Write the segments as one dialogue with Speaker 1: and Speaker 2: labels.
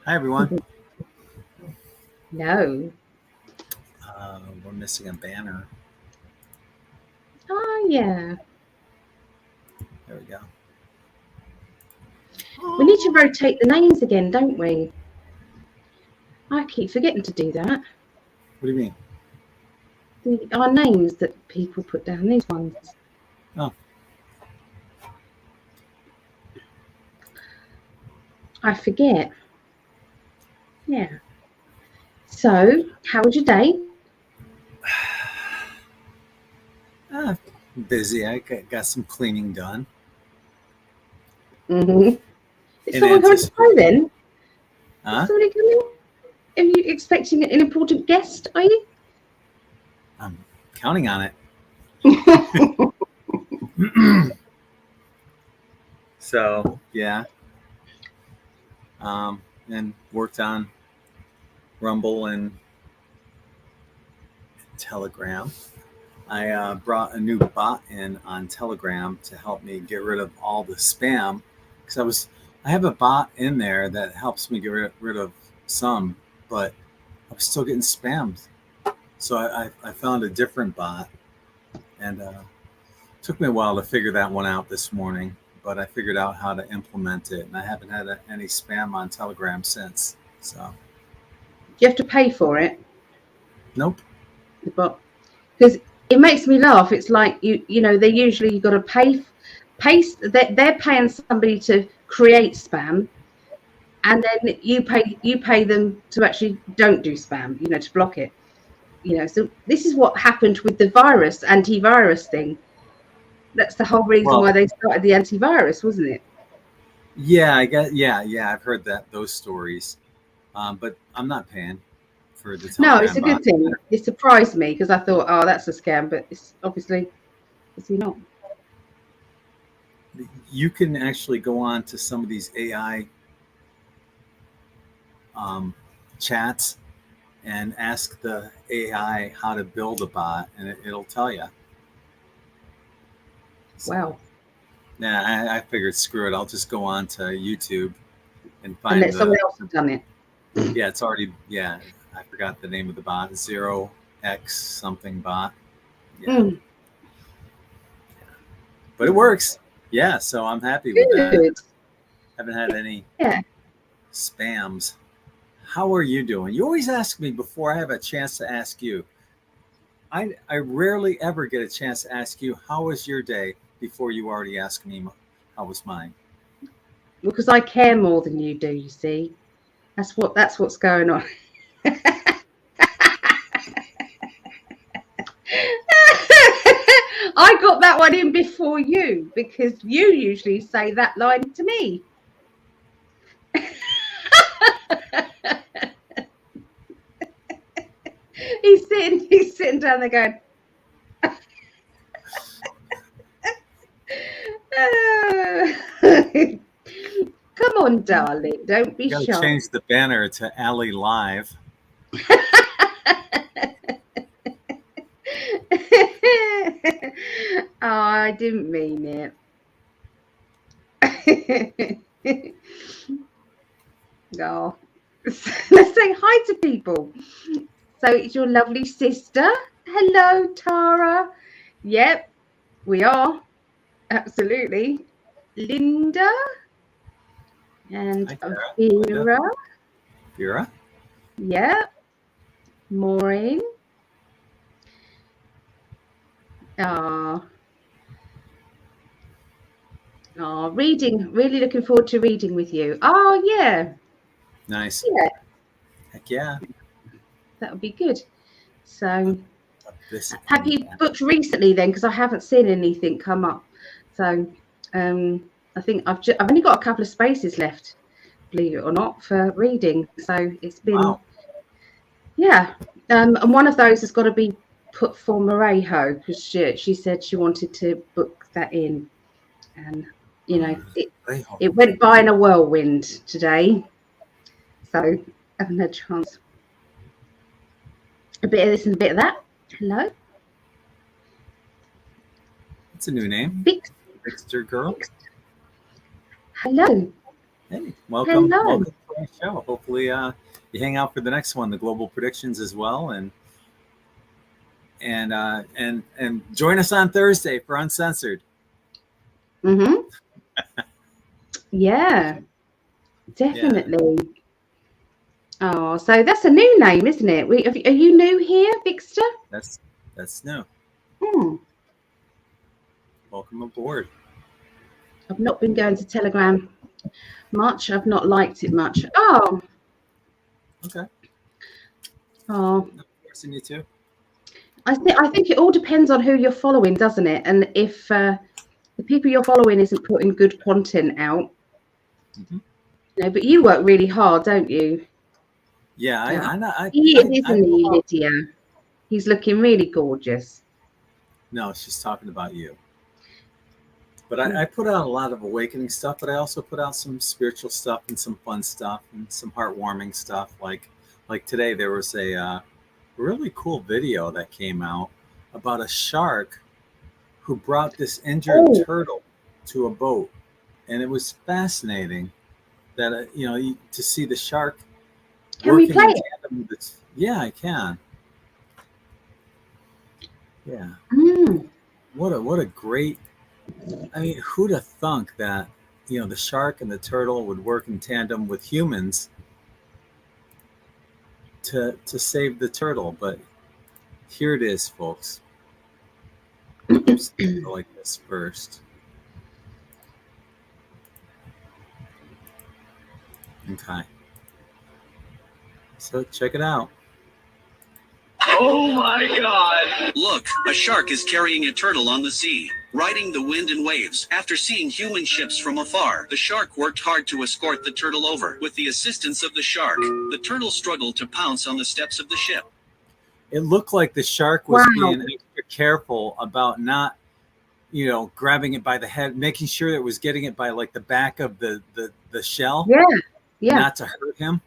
Speaker 1: Hi, everyone.
Speaker 2: No.
Speaker 1: We're missing a banner.
Speaker 2: Oh, yeah.
Speaker 1: There we go.
Speaker 2: We need to rotate the names again, don't we? I keep forgetting to do that.
Speaker 1: What do you mean?
Speaker 2: Our names that people put down, these ones.
Speaker 1: Oh.
Speaker 2: I forget. Yeah. So, how was your day?
Speaker 1: Busy. I got some cleaning done.
Speaker 2: Mm-hmm. Is
Speaker 1: In
Speaker 2: someone coming to play then?
Speaker 1: Huh?
Speaker 2: Is somebody coming? Are you expecting an important guest, are you?
Speaker 1: I'm counting on it. So, yeah. And worked on Rumble and Telegram. I brought a new bot in on Telegram to help me get rid of all the spam because I have a bot in there that helps me get rid of some, but I was still getting spammed. So I found a different bot, and it took me a while to figure that one out this morning, but I figured out how to implement it, and I haven't had any spam on Telegram since. So
Speaker 2: Do you have to pay for it?
Speaker 1: Nope.
Speaker 2: The bot? Because it makes me laugh. It's like you know they usually you got to pay. They're paying somebody to create spam, and then you pay them to actually don't do spam. You know, to block it. You know, so this is what happened with the antivirus thing. That's the whole reason why they started the antivirus, wasn't it?
Speaker 1: Yeah, I guess. Yeah. I've heard those stories, but I'm not paying for the Telegram
Speaker 2: No, it's a good thing. It surprised me because I thought, oh, that's a scam, but it's obviously not.
Speaker 1: You can actually go on to some of these AI chats and ask the AI how to build a bot, and it'll tell you.
Speaker 2: So, wow.
Speaker 1: Yeah, I figured, screw it. I'll just go on to YouTube and find.
Speaker 2: And let someone else have done it.
Speaker 1: Yeah, it's already. Yeah, I forgot the name of the bot. 0x something bot. Yeah. Yeah. But it works. Yeah, so I'm happy with that. Haven't had any spams. How are you doing? You always ask me before I have a chance to ask you. I rarely ever get a chance to ask you, how was your day, before you already ask me how was mine.
Speaker 2: Because I care more than you do, you see. That's what's going on. I got that one in before you because you usually say that line to me. He's sitting down there going, come on, darling, don't be shy.
Speaker 1: Change the banner to Ali Live.
Speaker 2: Oh, I didn't mean it. Oh, let's say hi to people. So it's your lovely sister. Hello, Tara. Yep, we are. Absolutely. Linda. And Vera.
Speaker 1: Vera?
Speaker 2: Yep. Maureen. Reading. Really looking forward to reading with you. Oh, yeah.
Speaker 1: Nice.
Speaker 2: Yeah.
Speaker 1: Heck yeah.
Speaker 2: That would be good. So, have you booked recently then? Because I haven't seen anything come up. So, I think I've only got a couple of spaces left, believe it or not, for reading. So it's been, yeah. And one of those has got to be put for Marejo because she said she wanted to book that in, and you know it went by in a whirlwind today. So I haven't had a chance. A bit of this and a bit of that. Hello.
Speaker 1: It's a new name. Bixter girl.
Speaker 2: Hello.
Speaker 1: Hey, welcome.
Speaker 2: Hello.
Speaker 1: Welcome to enjoying the show. Hopefully, you hang out for the next one, the global predictions as well, and join us on Thursday for Uncensored.
Speaker 2: Mm-hmm. Yeah, definitely. Yeah. Oh, so that's a new name, isn't it? Are you new here, Victor?
Speaker 1: That's new.
Speaker 2: Hmm.
Speaker 1: Welcome aboard.
Speaker 2: I've not been going to Telegram much. I've not liked it much. Oh.
Speaker 1: Okay.
Speaker 2: Oh.
Speaker 1: Forcing you to.
Speaker 2: I think it all depends on who you're following, doesn't it? And if the people you're following isn't putting good content out, but you work really hard, don't you?
Speaker 1: Yeah,
Speaker 2: he is, isn't he, Lydia? He's looking really gorgeous.
Speaker 1: No, she's talking about you. But I put out a lot of awakening stuff, but I also put out some spiritual stuff and some fun stuff and some heartwarming stuff. Like today, there was a really cool video that came out about a shark who brought this injured turtle to a boat, and it was fascinating that to see the shark.
Speaker 2: Can we play it?
Speaker 1: Yeah, I can. Yeah. What a great. I mean, who'd have thunk that the shark and the turtle would work in tandem with humans to save the turtle? But here it is, folks. Oops, go like this first. Okay. So check it out.
Speaker 3: Oh my God! Look, a shark is carrying a turtle on the sea, riding the wind and waves. After seeing human ships from afar, the shark worked hard to escort the turtle over. With the assistance of the shark, the turtle struggled to pounce on the steps of the ship.
Speaker 1: It looked like the shark was being extra careful about not, grabbing it by the head, making sure it was getting it by like the back of the shell.
Speaker 2: Yeah.
Speaker 1: Not to hurt him.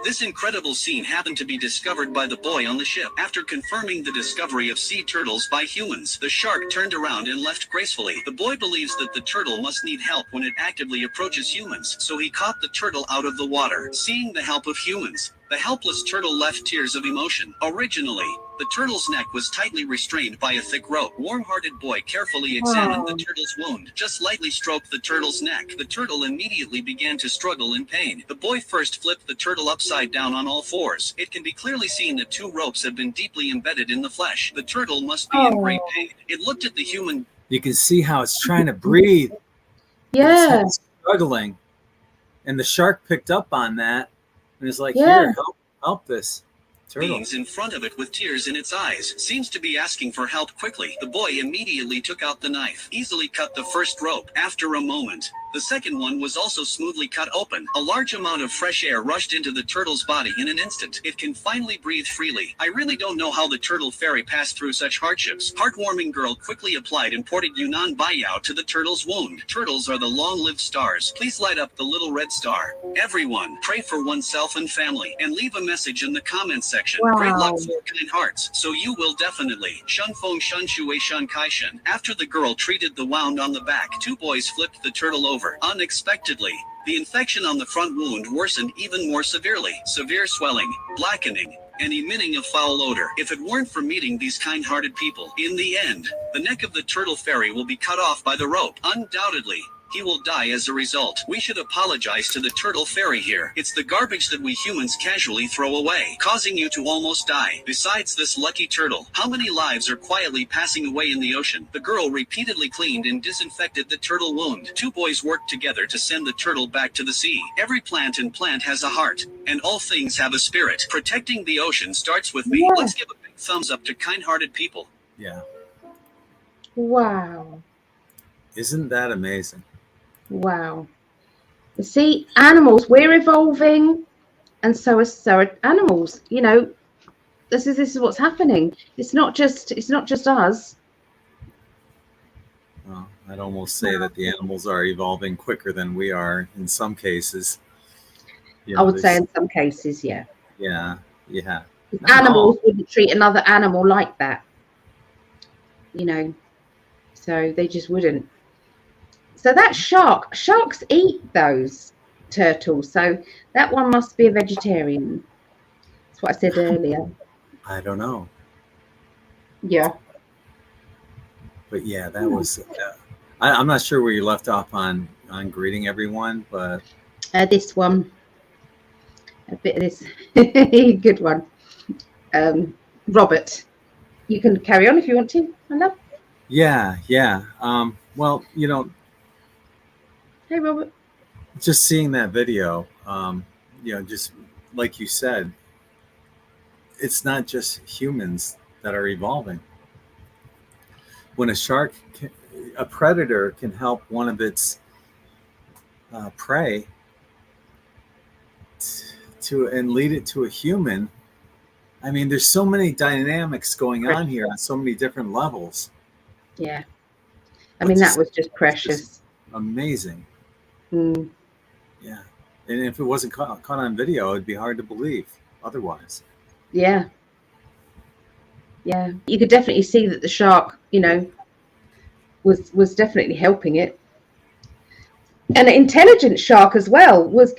Speaker 3: This incredible scene happened to be discovered by the boy on the ship. After confirming the discovery of sea turtles by humans, the shark turned around and left gracefully. The boy believes that the turtle must need help when it actively approaches humans, so he caught the turtle out of the water. Seeing the help of humans, the helpless turtle left tears of emotion. Originally, the turtle's neck was tightly restrained by a thick rope. Warm-hearted boy carefully examined the turtle's wound. Just lightly stroked the turtle's neck. The turtle immediately began to struggle in pain. The boy first flipped the turtle upside down on all fours. It can be clearly seen that 2 ropes have been deeply embedded in the flesh. The turtle must be in great pain. It looked at the human.
Speaker 1: You can see how it's trying to breathe.
Speaker 2: Yeah.
Speaker 1: It's struggling. And the shark picked up on that and is like, here, help this turtle.
Speaker 3: Beings in front of it with tears in its eyes, seems to be asking for help quickly. The boy immediately took out the knife, easily cut the first rope. After a moment, the second one was also smoothly cut open. A large amount of fresh air rushed into the turtle's body in an instant. It can finally breathe freely. I really don't know how the turtle fairy passed through such hardships. Heartwarming girl quickly applied imported Yunnan Baiyao to the turtle's wound. Turtles are the long-lived stars. Please light up the little red star. Everyone, pray for oneself and family, and leave a message in the comments section. Great luck for kind hearts. So you will definitely. Shun Feng Shun Shui Shun Kai Shun. After the girl treated the wound on the back, 2 boys flipped the turtle over. Unexpectedly, the infection on the front wound worsened even more severely. Severe swelling, blackening, and emitting a foul odor. If it weren't for meeting these kind-hearted people, in the end, the neck of the turtle fairy will be cut off by the rope. Undoubtedly, he will die as a result. We should apologize to the turtle fairy here. It's the garbage that we humans casually throw away, causing you to almost die. Besides this lucky turtle, how many lives are quietly passing away in the ocean? The girl repeatedly cleaned and disinfected the turtle wound. 2 boys worked together to send the turtle back to the sea. Every plant and plant has a heart, and all things have a spirit. Protecting the ocean starts with me. Let's give a big thumbs up to kind-hearted people.
Speaker 1: Yeah.
Speaker 2: Wow.
Speaker 1: Isn't that amazing?
Speaker 2: Wow. You see, animals, we're evolving, and so are animals. This is what's happening. It's not just us.
Speaker 1: Well, I'd almost say that the animals are evolving quicker than we are in some cases.
Speaker 2: I would say in some cases, yeah.
Speaker 1: Yeah.
Speaker 2: Animals wouldn't treat another animal like that. So they just wouldn't. So that sharks eat those. turtle. So that one must be a vegetarian. That's what I said earlier.
Speaker 1: I don't know.
Speaker 2: Yeah.
Speaker 1: But yeah, that was. I'm not sure where you left off on greeting everyone, but
Speaker 2: This one, a bit of this, good one. Robert, you can carry on if you want to, my love.
Speaker 1: yeah. Well,
Speaker 2: Hey, Robert.
Speaker 1: just seeing that video, just like you said, it's not just humans that are evolving. When a predator can help one of its prey and lead it to a human. I mean, there's so many dynamics going on here on so many different levels.
Speaker 2: Yeah. I mean, that was just precious.
Speaker 1: Just amazing.
Speaker 2: Mm.
Speaker 1: Yeah. And if it wasn't caught on video, it'd be hard to believe otherwise.
Speaker 2: Yeah. Yeah. You could definitely see that the shark, was definitely helping it. And an intelligent shark as well was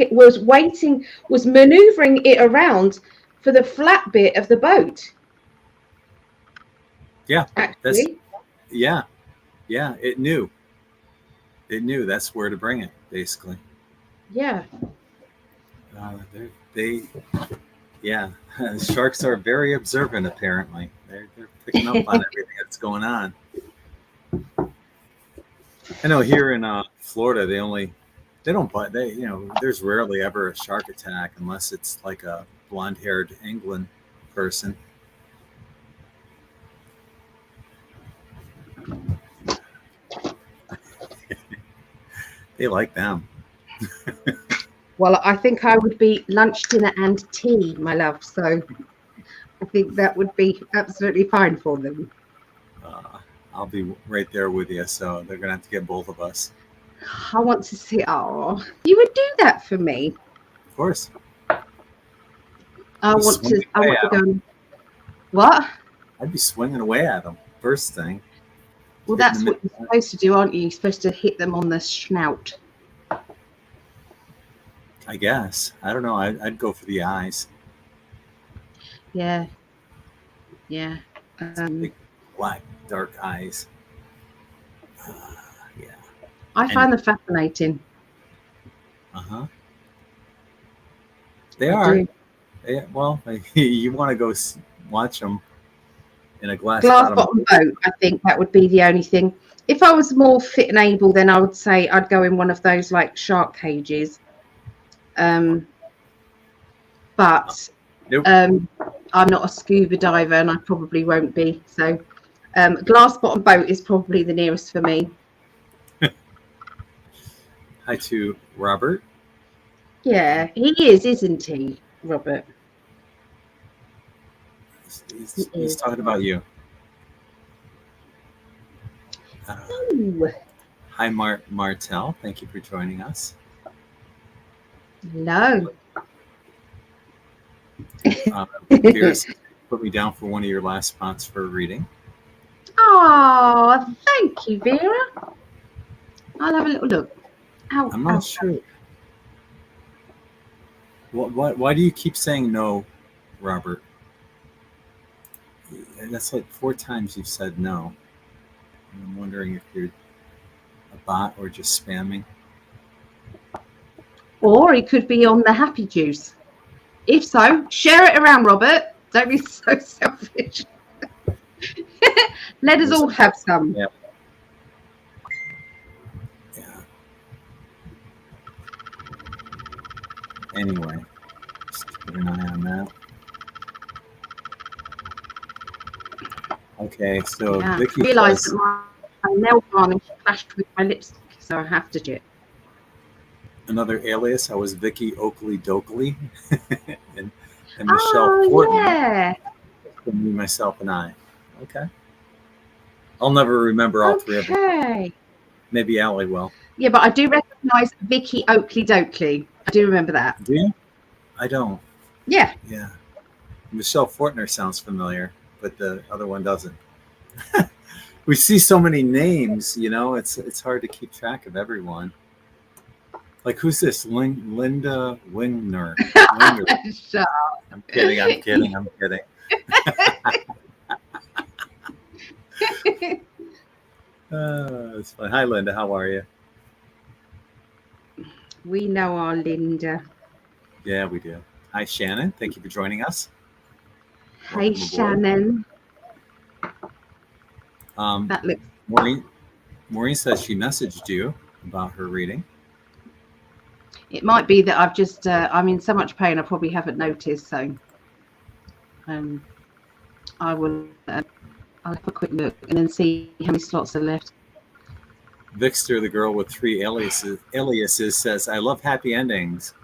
Speaker 2: maneuvering it around for the flat bit of the boat.
Speaker 1: Yeah.
Speaker 2: Actually.
Speaker 1: Yeah. It knew that's where to bring it, basically.
Speaker 2: Yeah.
Speaker 1: Sharks are very observant, apparently. They're picking up on everything that's going on. I know here in Florida, there's rarely ever a shark attack unless it's like a blonde-haired England person. They like them.
Speaker 2: Well, I think I would be lunch, dinner, and tea, my love. So I think that would be absolutely fine for them.
Speaker 1: I'll be right there with you, so they're gonna have to get both of us.
Speaker 2: I want to see. Oh, you would do that for me?
Speaker 1: Of course.
Speaker 2: I want to go. What?
Speaker 1: I'd be swinging away at them first thing.
Speaker 2: Well, that's what you're supposed to do, aren't you? You're supposed to hit them on the snout.
Speaker 1: I guess. I don't know. I'd go for the eyes.
Speaker 2: Yeah.
Speaker 1: Big, black, dark eyes. Yeah.
Speaker 2: I find them fascinating.
Speaker 1: They are. Well, you want to go watch them in a glass bottom
Speaker 2: boat. I think that would be the only thing. If I was more fit and able, then I would say I'd go in one of those like shark cages. But
Speaker 1: nope.
Speaker 2: I'm not a scuba diver, and I probably won't be. So, glass bottom boat is probably the nearest for me.
Speaker 1: Hi to Robert.
Speaker 2: Yeah, he is, isn't he, Robert?
Speaker 1: He's talking about you. Hi, Martel. Thank you for joining us.
Speaker 2: Hello.
Speaker 1: Put me down for one of your last spots for reading.
Speaker 2: Oh, thank you, Vera. I'll have a little look.
Speaker 1: I'm not sure. Why do you keep saying no, Robert? That's like 4 times you've said no. And I'm wondering if you're a bot or just spamming.
Speaker 2: Or he could be on the happy juice. If so, share it around, Robert. Don't be so selfish. Let us all have some.
Speaker 1: Yeah. Anyway, just keep an eye on that. Okay, so Vicky
Speaker 2: I realised that my nail varnish clashed with my lipstick, so I have to do it.
Speaker 1: Another alias. I was Vicky Oakley Dokley, and Michelle Fortin.
Speaker 2: Yeah.
Speaker 1: Me, myself, and I. Okay. I'll never remember all 3 of them. Maybe Allie will.
Speaker 2: Yeah, but I do recognise Vicky Oakley Dokley. I do remember that.
Speaker 1: Do you? I don't.
Speaker 2: Yeah.
Speaker 1: Yeah. Michelle Fortner sounds familiar, but the other one doesn't. We see so many names, it's hard to keep track of everyone. Like, who's this? Linda Wingner.
Speaker 2: Shut
Speaker 1: I'm kidding. I'm kidding. I'm kidding. It's fun. Hi, Linda. How are you?
Speaker 2: We know our Linda.
Speaker 1: Yeah, we do. Hi, Shannon. Thank you for joining us.
Speaker 2: Hey, Shannon. That looks.
Speaker 1: Maureen says she messaged you about her reading.
Speaker 2: It might be that I've just, I'm in so much pain, I probably haven't noticed. So I will, I'll have a quick look and then see how many slots are left.
Speaker 1: Vixter, the girl with 3 aliases, says, I love happy endings.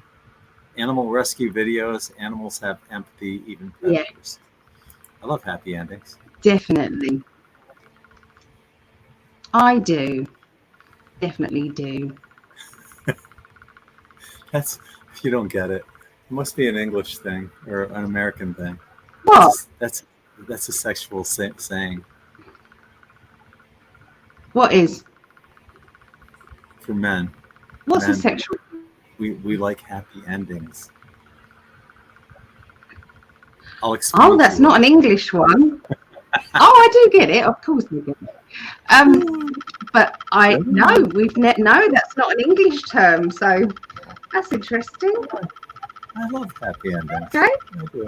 Speaker 1: Animal rescue videos. Animals have empathy, even predators. Yeah. I love happy endings.
Speaker 2: Definitely. I do. Definitely do.
Speaker 1: That's, if you don't get it, it must be an English thing or an American thing.
Speaker 2: What?
Speaker 1: That's a sexual saying.
Speaker 2: What is?
Speaker 1: For men.
Speaker 2: What's a sexual?
Speaker 1: We like happy endings. I'll explain.
Speaker 2: Oh, that's not an English one. Oh, I do get it. Of course I get it. But I no, no, that's not an English term. So that's interesting.
Speaker 1: I love happy endings.
Speaker 2: Okay.
Speaker 1: I do.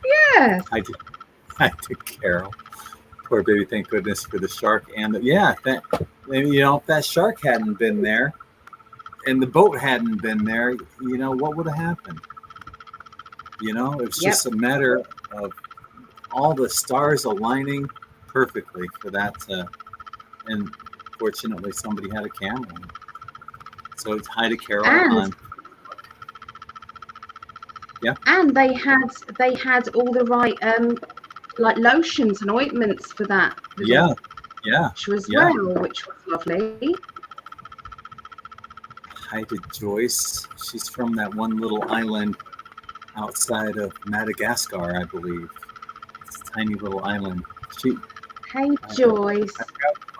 Speaker 2: Yes.
Speaker 1: I do, Carol. Poor baby. Thank goodness for the shark and if that shark hadn't been there, and the boat hadn't been there, what would have happened? It's just a matter of all the stars aligning perfectly for that and fortunately somebody had a camera. So it's hi to Carol
Speaker 2: and they had all the right like lotions and ointments for that.
Speaker 1: Yeah.
Speaker 2: Which was which was lovely.
Speaker 1: Hi to Joyce. She's from that one little island outside of Madagascar, I believe. It's a tiny little island.
Speaker 2: Hey, Joyce.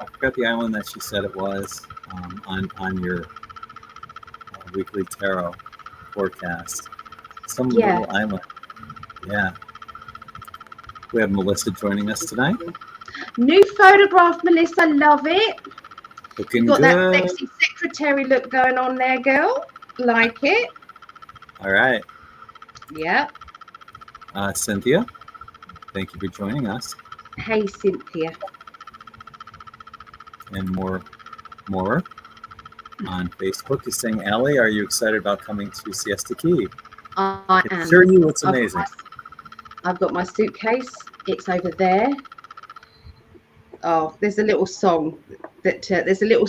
Speaker 1: I forgot the island that she said it was on your weekly tarot forecast. Some little island. Yeah. We have Melissa joining us tonight.
Speaker 2: New photograph, Melissa. Love it.
Speaker 1: Looking
Speaker 2: Got
Speaker 1: good.
Speaker 2: that sexy secretary look going on there, girl. Like it.
Speaker 1: All right.
Speaker 2: Yeah.
Speaker 1: Cynthia, thank you for joining us.
Speaker 2: Hey, Cynthia.
Speaker 1: And more on Facebook is saying, Allie, are you excited about coming to Siesta Key?
Speaker 2: I am.
Speaker 1: Sure, it's amazing.
Speaker 2: I've got my suitcase. It's over there. Oh, there's a little song that there's a little,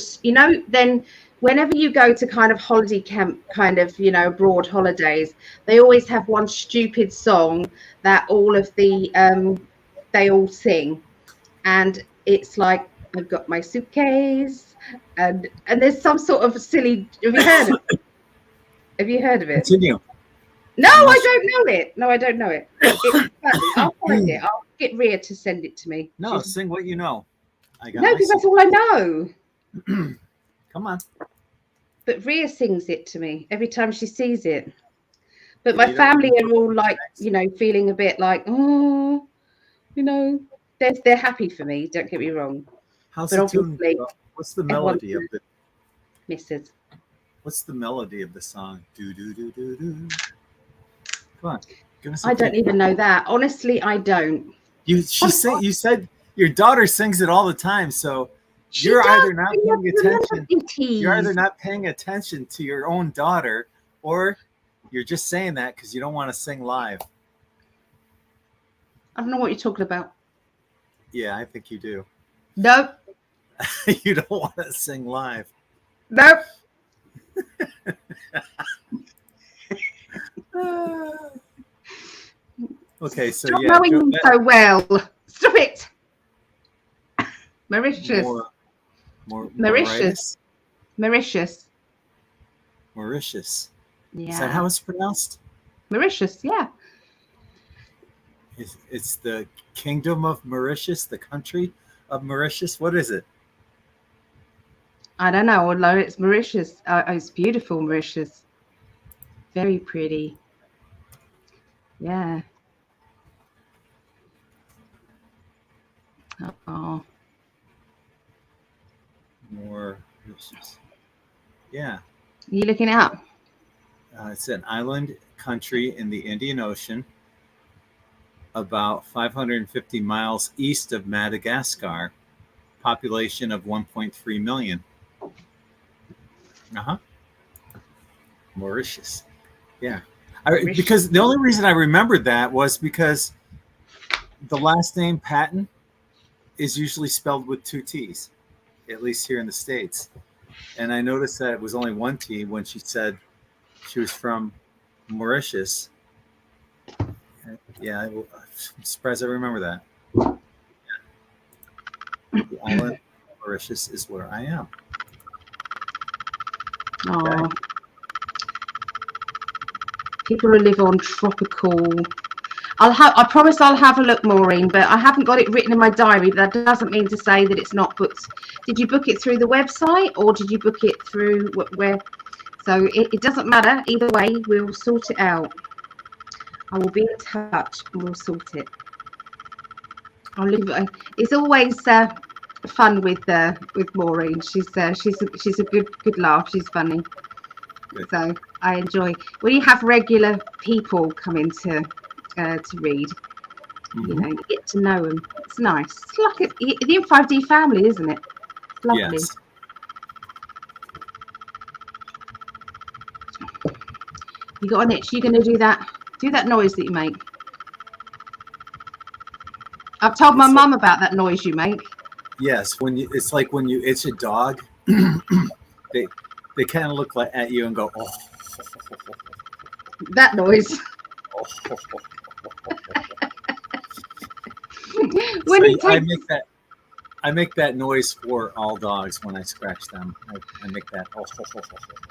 Speaker 2: then whenever you go to kind of holiday camp, kind of, abroad holidays, they always have one stupid song that all of the, they all sing. And it's like, I've got my suitcase and there's some sort of silly, have you heard of it? Have you heard of it?
Speaker 1: Continue.
Speaker 2: No, I don't know it. No, I don't know it. It's funny. I'll find it. I'll get Rhea to send it to me.
Speaker 1: No, sing what you know.
Speaker 2: No, because that's all I know.
Speaker 1: Come on.
Speaker 2: But Rhea sings it to me every time she sees it. But my family are all like, feeling a bit like, oh, they're happy for me. Don't get me wrong.
Speaker 1: How's the tune? What's the melody of the
Speaker 2: Mrs.?
Speaker 1: What's the melody of the song? Do do do do do. Come on, give us.
Speaker 2: I don't even know that. Honestly, I don't.
Speaker 1: You said your daughter sings it all the time, so you're either not paying attention. You're either not paying attention to your own daughter, or you're just saying that because you don't want to sing live.
Speaker 2: I don't know what you're talking about.
Speaker 1: Yeah, I think you do.
Speaker 2: Nope.
Speaker 1: You don't want to sing live.
Speaker 2: Nope.
Speaker 1: Okay, so
Speaker 2: Stop knowing me so well. Stop it. Mauritius. Mauritius. Mauritius.
Speaker 1: Mauritius.
Speaker 2: Yeah.
Speaker 1: Is that how it's pronounced?
Speaker 2: Mauritius, yeah.
Speaker 1: It's the Kingdom of Mauritius, the country of Mauritius. What is it?
Speaker 2: I don't know, although it's Mauritius. It's beautiful, Mauritius. Very pretty. Yeah. Oh.
Speaker 1: Mauritius. Yeah.
Speaker 2: You looking it up?
Speaker 1: It's an island country in the Indian Ocean, about 550 miles east of Madagascar, population of 1.3 million. Mauritius. Yeah. Because the only reason I remembered that was because the last name Patton is usually spelled with 2 T's, at least here in the States. And I noticed that it was only 1 T when she said she was from Mauritius. Yeah, I'm surprised I remember that. The island of Mauritius is where I am.
Speaker 2: Oh.
Speaker 1: Okay.
Speaker 2: People who live on tropical. I promise I'll have a look, Maureen, but I haven't got it written in my diary. That doesn't mean to say that it's not booked. Did you book it through the website or did you book it through where? So it doesn't matter. Either way, we'll sort it out. I will be in touch and we'll sort it. It's always fun with Maureen. She's a good laugh. She's funny.
Speaker 1: Good.
Speaker 2: So I enjoy when you have regular people come in to read.
Speaker 1: Mm-hmm.
Speaker 2: You know, you get to know them. It's nice. It's like the In5D family, isn't it? It's lovely.
Speaker 1: Yes.
Speaker 2: You got an itch. You're going to do that. Do that noise that you make. I've told my mum about that noise you make.
Speaker 1: Yes, it's like when you itch a dog, they kind of look at you and go, oh.
Speaker 2: That noise.
Speaker 1: I make that noise for all dogs when I scratch them. I make that.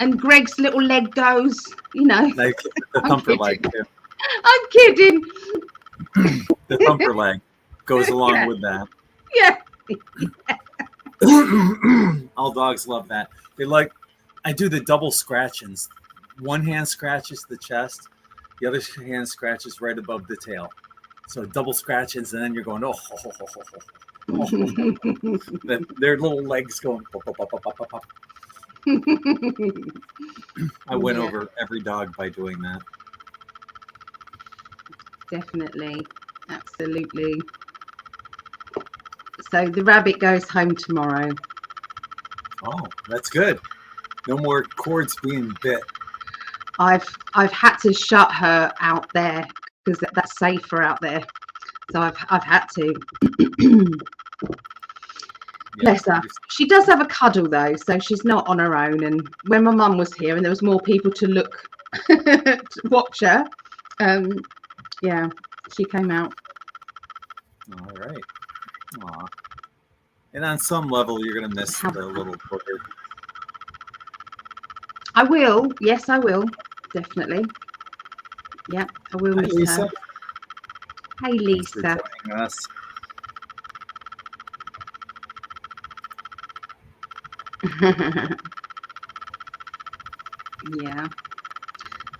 Speaker 2: And Greg's little leg goes, you know.
Speaker 1: Like the thumper leg too.
Speaker 2: I'm kidding.
Speaker 1: The thumper leg goes along with that.
Speaker 2: Yeah.
Speaker 1: All dogs love that. I do the double scratchings. One hand scratches the chest, the other hand scratches right above the tail. So double scratchings, and then you're going, their little legs going. Pop, pop, pop, pop, pop, pop. I went over every dog by doing that.
Speaker 2: Definitely. Absolutely. So the rabbit goes home tomorrow.
Speaker 1: Oh, that's good. No more cords being bit.
Speaker 2: I've had to shut her out there because that's safer out there. So I've had to. Bless her. She does have a cuddle though, so she's not on her own. And when my mum was here and there was more people to look, to watch her, yeah, she came out.
Speaker 1: All right. Aw. And on some level, you're gonna miss the little booger.
Speaker 2: I will. Yes, I will. Definitely. Yeah, I will miss
Speaker 1: Lisa.
Speaker 2: her. Hey, Lisa.
Speaker 1: Thanks for joining us.
Speaker 2: Yeah.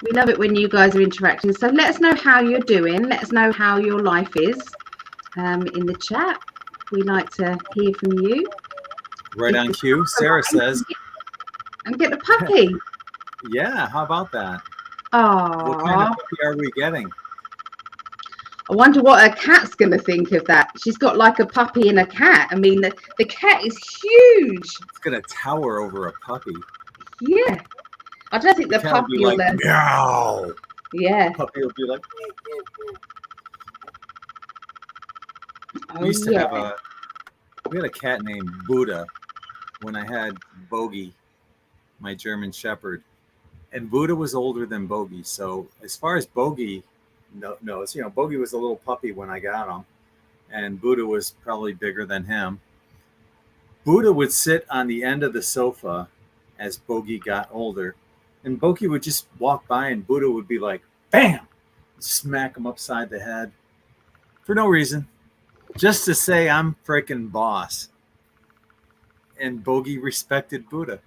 Speaker 2: We love it when you guys are interacting. So let us know how you're doing. Let us know how your life is in the chat. We like to hear from you.
Speaker 1: Right on cue. Sarah says.
Speaker 2: And get the puppy.
Speaker 1: Yeah, how about that?
Speaker 2: Oh.
Speaker 1: What kind of puppy are we getting?
Speaker 2: I wonder what a cat's going to think of that. She's got like a puppy and a cat. I mean, the cat is huge.
Speaker 1: It's going to tower over a puppy.
Speaker 2: Yeah. I don't think the puppy will
Speaker 1: like, meow.
Speaker 2: Yeah.
Speaker 1: The puppy will be like.
Speaker 2: Oh,
Speaker 1: We used to have we had a cat named Buddha when I had Bogey, my German Shepherd. And Buddha was older than Bogey. So as far as Bogey knows, Bogey was a little puppy when I got him. And Buddha was probably bigger than him. Buddha would sit on the end of the sofa as Bogey got older. And Bogey would just walk by and Buddha would be like, bam! Smack him upside the head. For no reason. Just to say I'm freaking boss. and Bogey respected Buddha.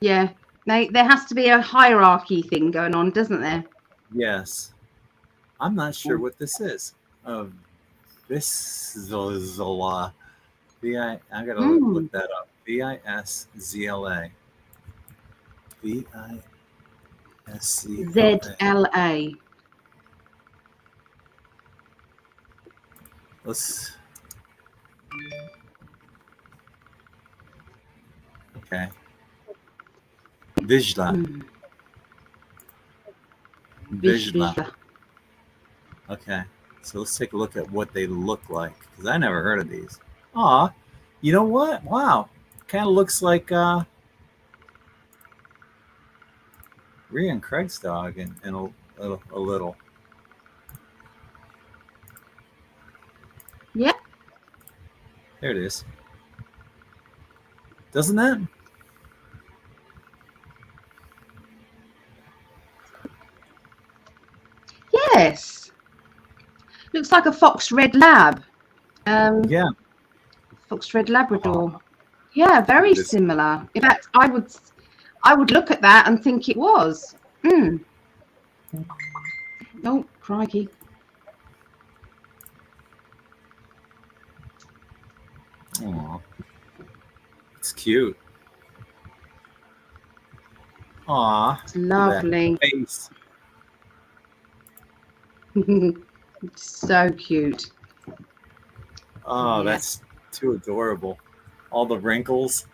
Speaker 2: Yeah, there has to be a hierarchy thing going on, doesn't there?
Speaker 1: Yes. I'm not sure what this is. This is a I gotta look that up. VISZLA. VISZLA.
Speaker 2: ZLA.
Speaker 1: Let's. Okay. Vijla. Vijla. Okay. So let's take a look at what they look like, because I never heard of these. Aw, you know what? Wow. Kind of looks like Rhea and Craig's dog in a little.
Speaker 2: Yeah.
Speaker 1: There it is. Doesn't it?
Speaker 2: Yes. Looks like a fox red lab.
Speaker 1: Yeah.
Speaker 2: Fox red Labrador. Yeah, very similar. In fact, I would look at that and think it was. Oh, crikey.
Speaker 1: Aw. It's cute. Aw.
Speaker 2: It's lovely.
Speaker 1: Face.
Speaker 2: So cute.
Speaker 1: Oh,
Speaker 2: Yeah.
Speaker 1: that's too adorable. All the wrinkles.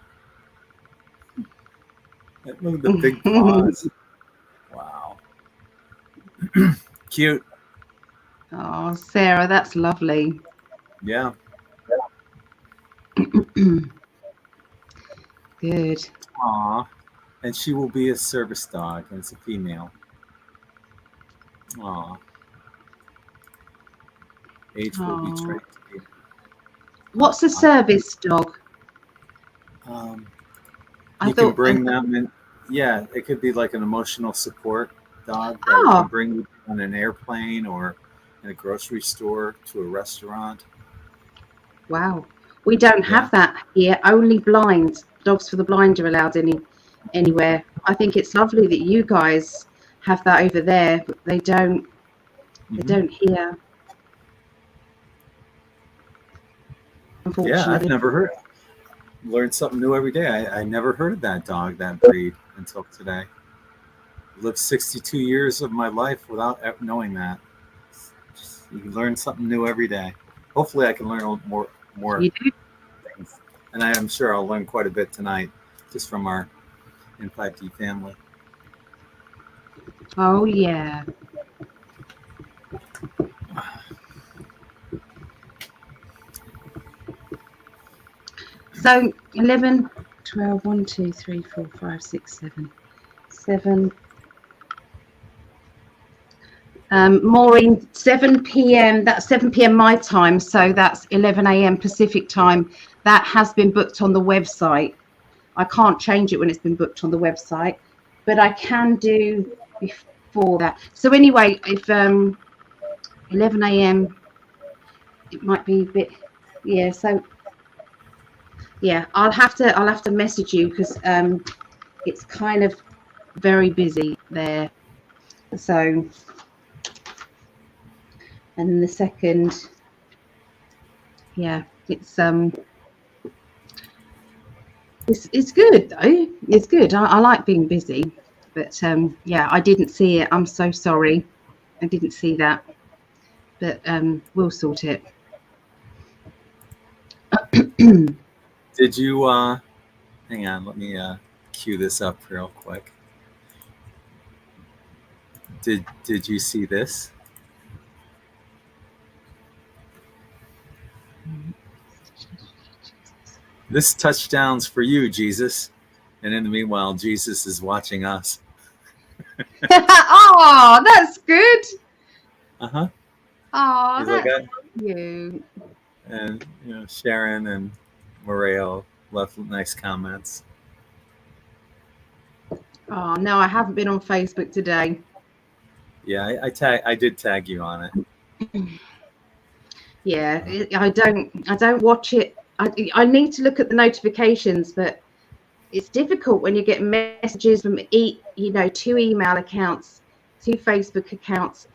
Speaker 1: Look at the big paws. Wow. Cute.
Speaker 2: Oh, Sarah, that's lovely.
Speaker 1: Yeah.
Speaker 2: Good.
Speaker 1: Aw. And she will be a service dog, and it's a female. Aw. Age will be trained to be.
Speaker 2: What's a service dog?
Speaker 1: You can bring them in. Yeah, it could be like an emotional support dog that you can bring you on an airplane or in a grocery store to a restaurant.
Speaker 2: Wow. We don't have that here. Only blind. Dogs for the blind are allowed anywhere. I think it's lovely that you guys have that over there, but they don't. They don't here. Unfortunately.
Speaker 1: Yeah, I've never heard. Learned something new every day. I never heard of that dog, that breed, until today. Lived 62 years of my life without knowing that. You learn something new every day. Hopefully, I can learn a little more things, and I am sure I'll learn quite a bit tonight, just from our In5D family.
Speaker 2: Oh yeah. So 11, 12, 1, 2, 3, 4, 5, 6, 7, 7. Maureen, 7 p.m. That's 7 p.m. my time, so that's 11 a.m. Pacific time. That has been booked on the website. I can't change it when it's been booked on the website, but I can do before that. So anyway, if 11 a.m. it might be a bit, yeah. So yeah, I'll have to message you because it's kind of very busy there. So, and the second, yeah, it's good though. It's good. I like being busy, but yeah, I didn't see it. I'm so sorry. I didn't see that, but we'll sort it.
Speaker 1: Did you hang on, let me cue this up real quick. Did you see this? This touchdown's for you, Jesus. And in the meanwhile, Jesus is watching us.
Speaker 2: Oh, that's good.
Speaker 1: Uh-huh.
Speaker 2: Oh, that's cute.
Speaker 1: And Sharon and Moreo left nice comments.
Speaker 2: Oh no, I haven't been on Facebook today.
Speaker 1: Yeah, I did tag you on it.
Speaker 2: Yeah, I don't watch it. I need to look at the notifications, but it's difficult when you get messages from 2 email accounts, 2 Facebook accounts.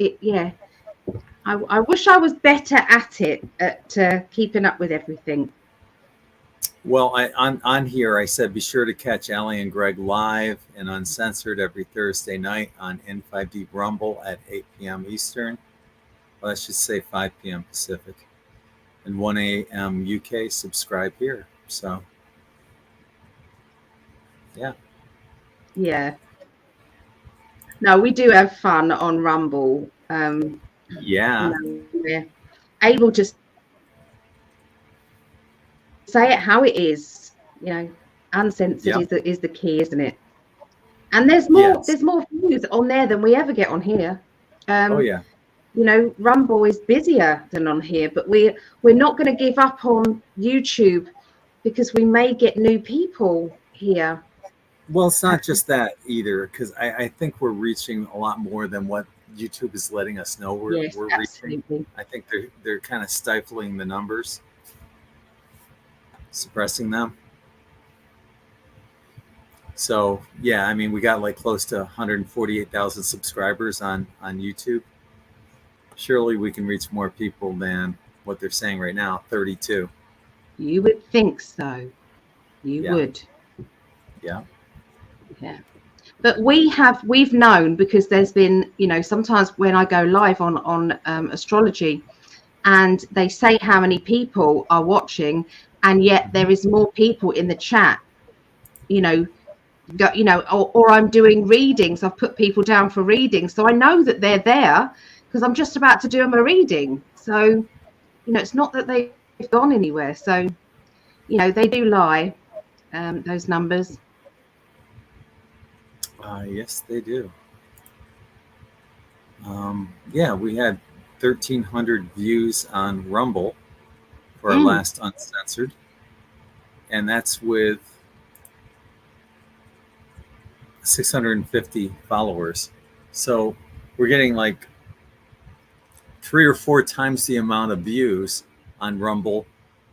Speaker 2: I wish I was better at it, at keeping up with everything.
Speaker 1: Well, on here I said be sure to catch Ali and Gregg live and uncensored every Thursday night on In5D Rumble at 8 p.m. Eastern. Well, I should say 5 p.m. Pacific and 1 a.m. UK. Subscribe here. So, yeah.
Speaker 2: Yeah. No, we do have fun on Rumble.
Speaker 1: Yeah.
Speaker 2: We're able to say it how it is. Uncensored is the key, isn't it? And there's more views on there than we ever get on here.
Speaker 1: Oh yeah.
Speaker 2: Rumble is busier than on here, but we're not going to give up on YouTube because we may get new people here.
Speaker 1: Well, it's not just that either, because I think we're reaching a lot more than what YouTube is letting us know we're reaching. I think they're kind of stifling the numbers, suppressing them. So yeah, I mean, we got like close to 148,000 subscribers on YouTube. Surely we can reach more people than what they're saying right now, 32.
Speaker 2: You would think so. You would.
Speaker 1: Yeah.
Speaker 2: Yeah. But we've known, because there's been, sometimes when I go live on astrology and they say how many people are watching, and yet there is more people in the chat, or I'm doing readings. I've put people down for readings, so I know that they're there because I'm just about to do them a reading. So, it's not that they've gone anywhere. So, they do lie, those numbers.
Speaker 1: Yes, they do. Yeah, we had 1,300 views on Rumble for our last Uncensored, and that's with 650 followers. So we're getting like 3 or 4 times the amount of views on Rumble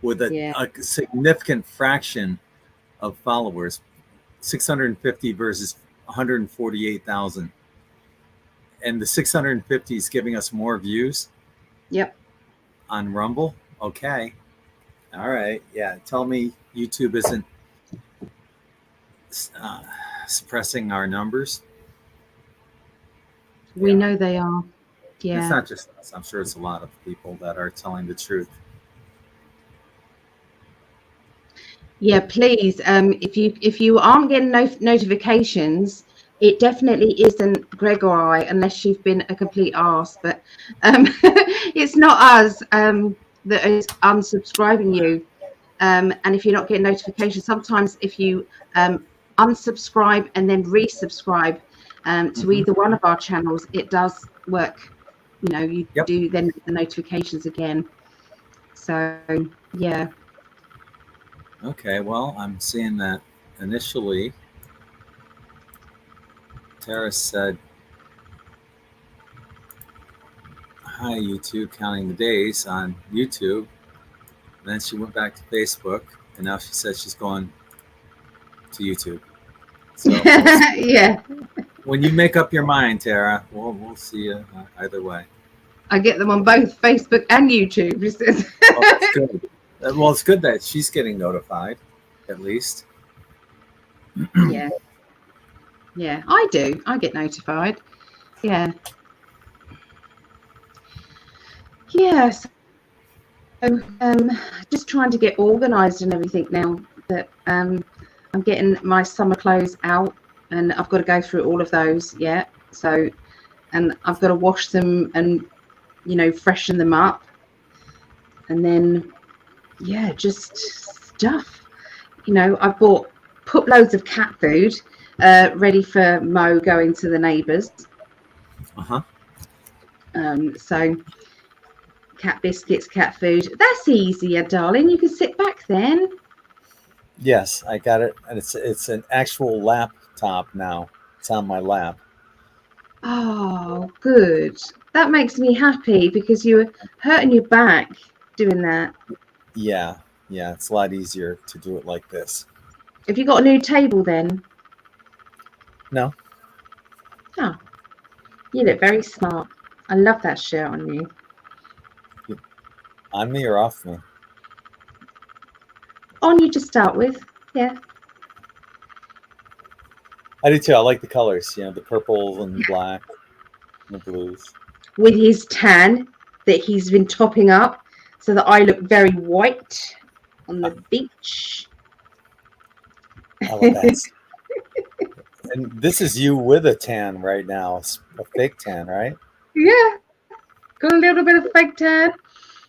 Speaker 1: with a significant fraction of followers. 650 versus 148,000. And the 650 is giving us more views.
Speaker 2: Yep.
Speaker 1: On Rumble. Okay. All right. Yeah. Tell me YouTube isn't suppressing our numbers.
Speaker 2: We know they are. Yeah.
Speaker 1: It's not just us. I'm sure it's a lot of people that are telling the truth.
Speaker 2: Yeah, please. If you aren't getting notifications, it definitely isn't Gregg or I, unless you've been a complete arse. But it's not us that is unsubscribing you. And if you're not getting notifications, sometimes if you unsubscribe and then resubscribe to either one of our channels, it does work. You do then get the notifications again. So yeah.
Speaker 1: Okay, well, I'm seeing that initially Tara said, hi, YouTube, counting the days on YouTube. And then she went back to Facebook, and now she says she's going to YouTube. So
Speaker 2: yeah.
Speaker 1: When you make up your mind, Tara, we'll see you either way.
Speaker 2: I get them on both Facebook and YouTube.
Speaker 1: Oh, that's good. Well, it's good that she's getting notified, at least.
Speaker 2: Yeah. Yeah, I do. I get notified. Yeah. Yes. So, just trying to get organised and everything now that I'm getting my summer clothes out, and I've got to go through all of those. Yeah. So, and I've got to wash them and, freshen them up. And then, yeah, just stuff. I've put loads of cat food ready for Mo going to the neighbours. So cat biscuits, cat food. That's easier, darling. You can sit back then.
Speaker 1: Yes, I got it. And it's an actual laptop now. It's on my lap.
Speaker 2: Oh, good. That makes me happy because you were hurting your back. doing that.
Speaker 1: Yeah, it's a lot easier to do it like this.
Speaker 2: Have you got a new table then?
Speaker 1: No.
Speaker 2: Oh, you look very smart. I love that shirt on you.
Speaker 1: On me or off me?
Speaker 2: On you to start with, yeah.
Speaker 1: I do too. I like the colors, the purple and black and the blues.
Speaker 2: With his tan that he's been topping up so that I look very white on the beach.
Speaker 1: I love that. And this is you with a tan right now, a fake tan, right?
Speaker 2: Yeah, got a little bit of fake tan.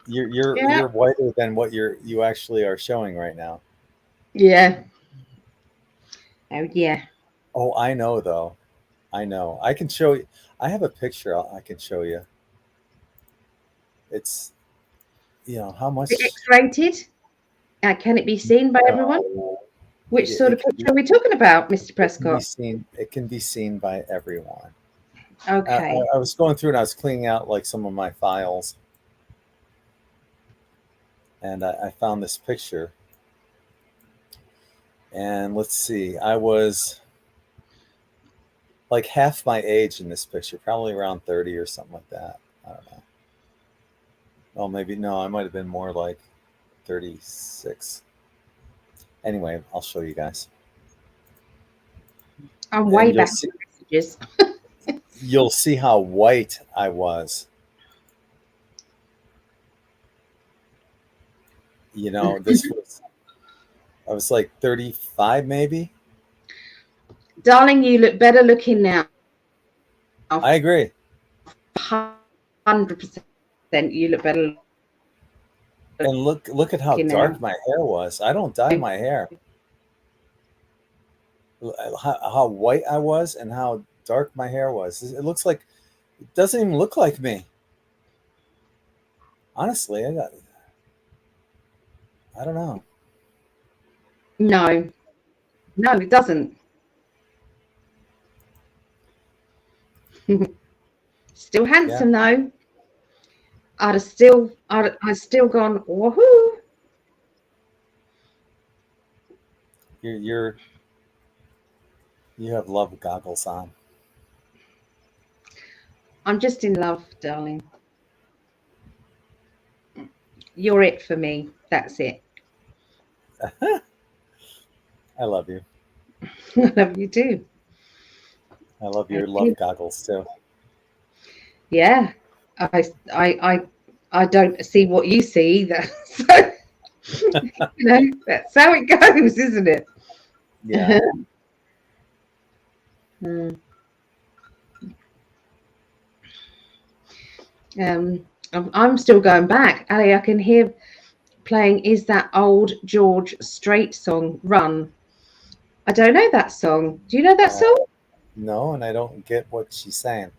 Speaker 1: You're whiter than what you actually are showing right now.
Speaker 2: Yeah. Oh yeah.
Speaker 1: Oh, I know though. I know. I can show you. I have a picture I can show you. It's how much.
Speaker 2: X-rated. Can it be seen by everyone? Which sort of picture are we talking about, Mr. Prescott?
Speaker 1: It can be seen by everyone.
Speaker 2: Okay.
Speaker 1: I was going through and I was cleaning out like some of my files, and I found this picture. And let's see, I was like half my age in this picture, probably around 30 or something like that. I don't know. Oh, maybe no, I might have been more like 36. Anyway, I'll show you guys.
Speaker 2: I'm way back in messages.
Speaker 1: You'll see how white I was. I was like 35 maybe.
Speaker 2: Darling, you look better looking now.
Speaker 1: I agree.
Speaker 2: 100%. You look better.
Speaker 1: And look at how dark my hair was. I don't dye my hair. How white I was and how dark my hair was. It doesn't even look like me. Honestly, I don't know.
Speaker 2: No, it doesn't. Still handsome though. I'd still gone woohoo.
Speaker 1: You have love goggles on.
Speaker 2: I'm just in love, darling. You're it for me. That's it.
Speaker 1: I love you.
Speaker 2: I love you too.
Speaker 1: I love your love goggles too.
Speaker 2: Yeah, I don't see what you see either. So that's how it goes, isn't it?
Speaker 1: Yeah.
Speaker 2: I'm still going back. Ali, I can hear playing is that old George Strait song, Run. I don't know that song. Do you know that song?
Speaker 1: No, and I don't get what she's saying.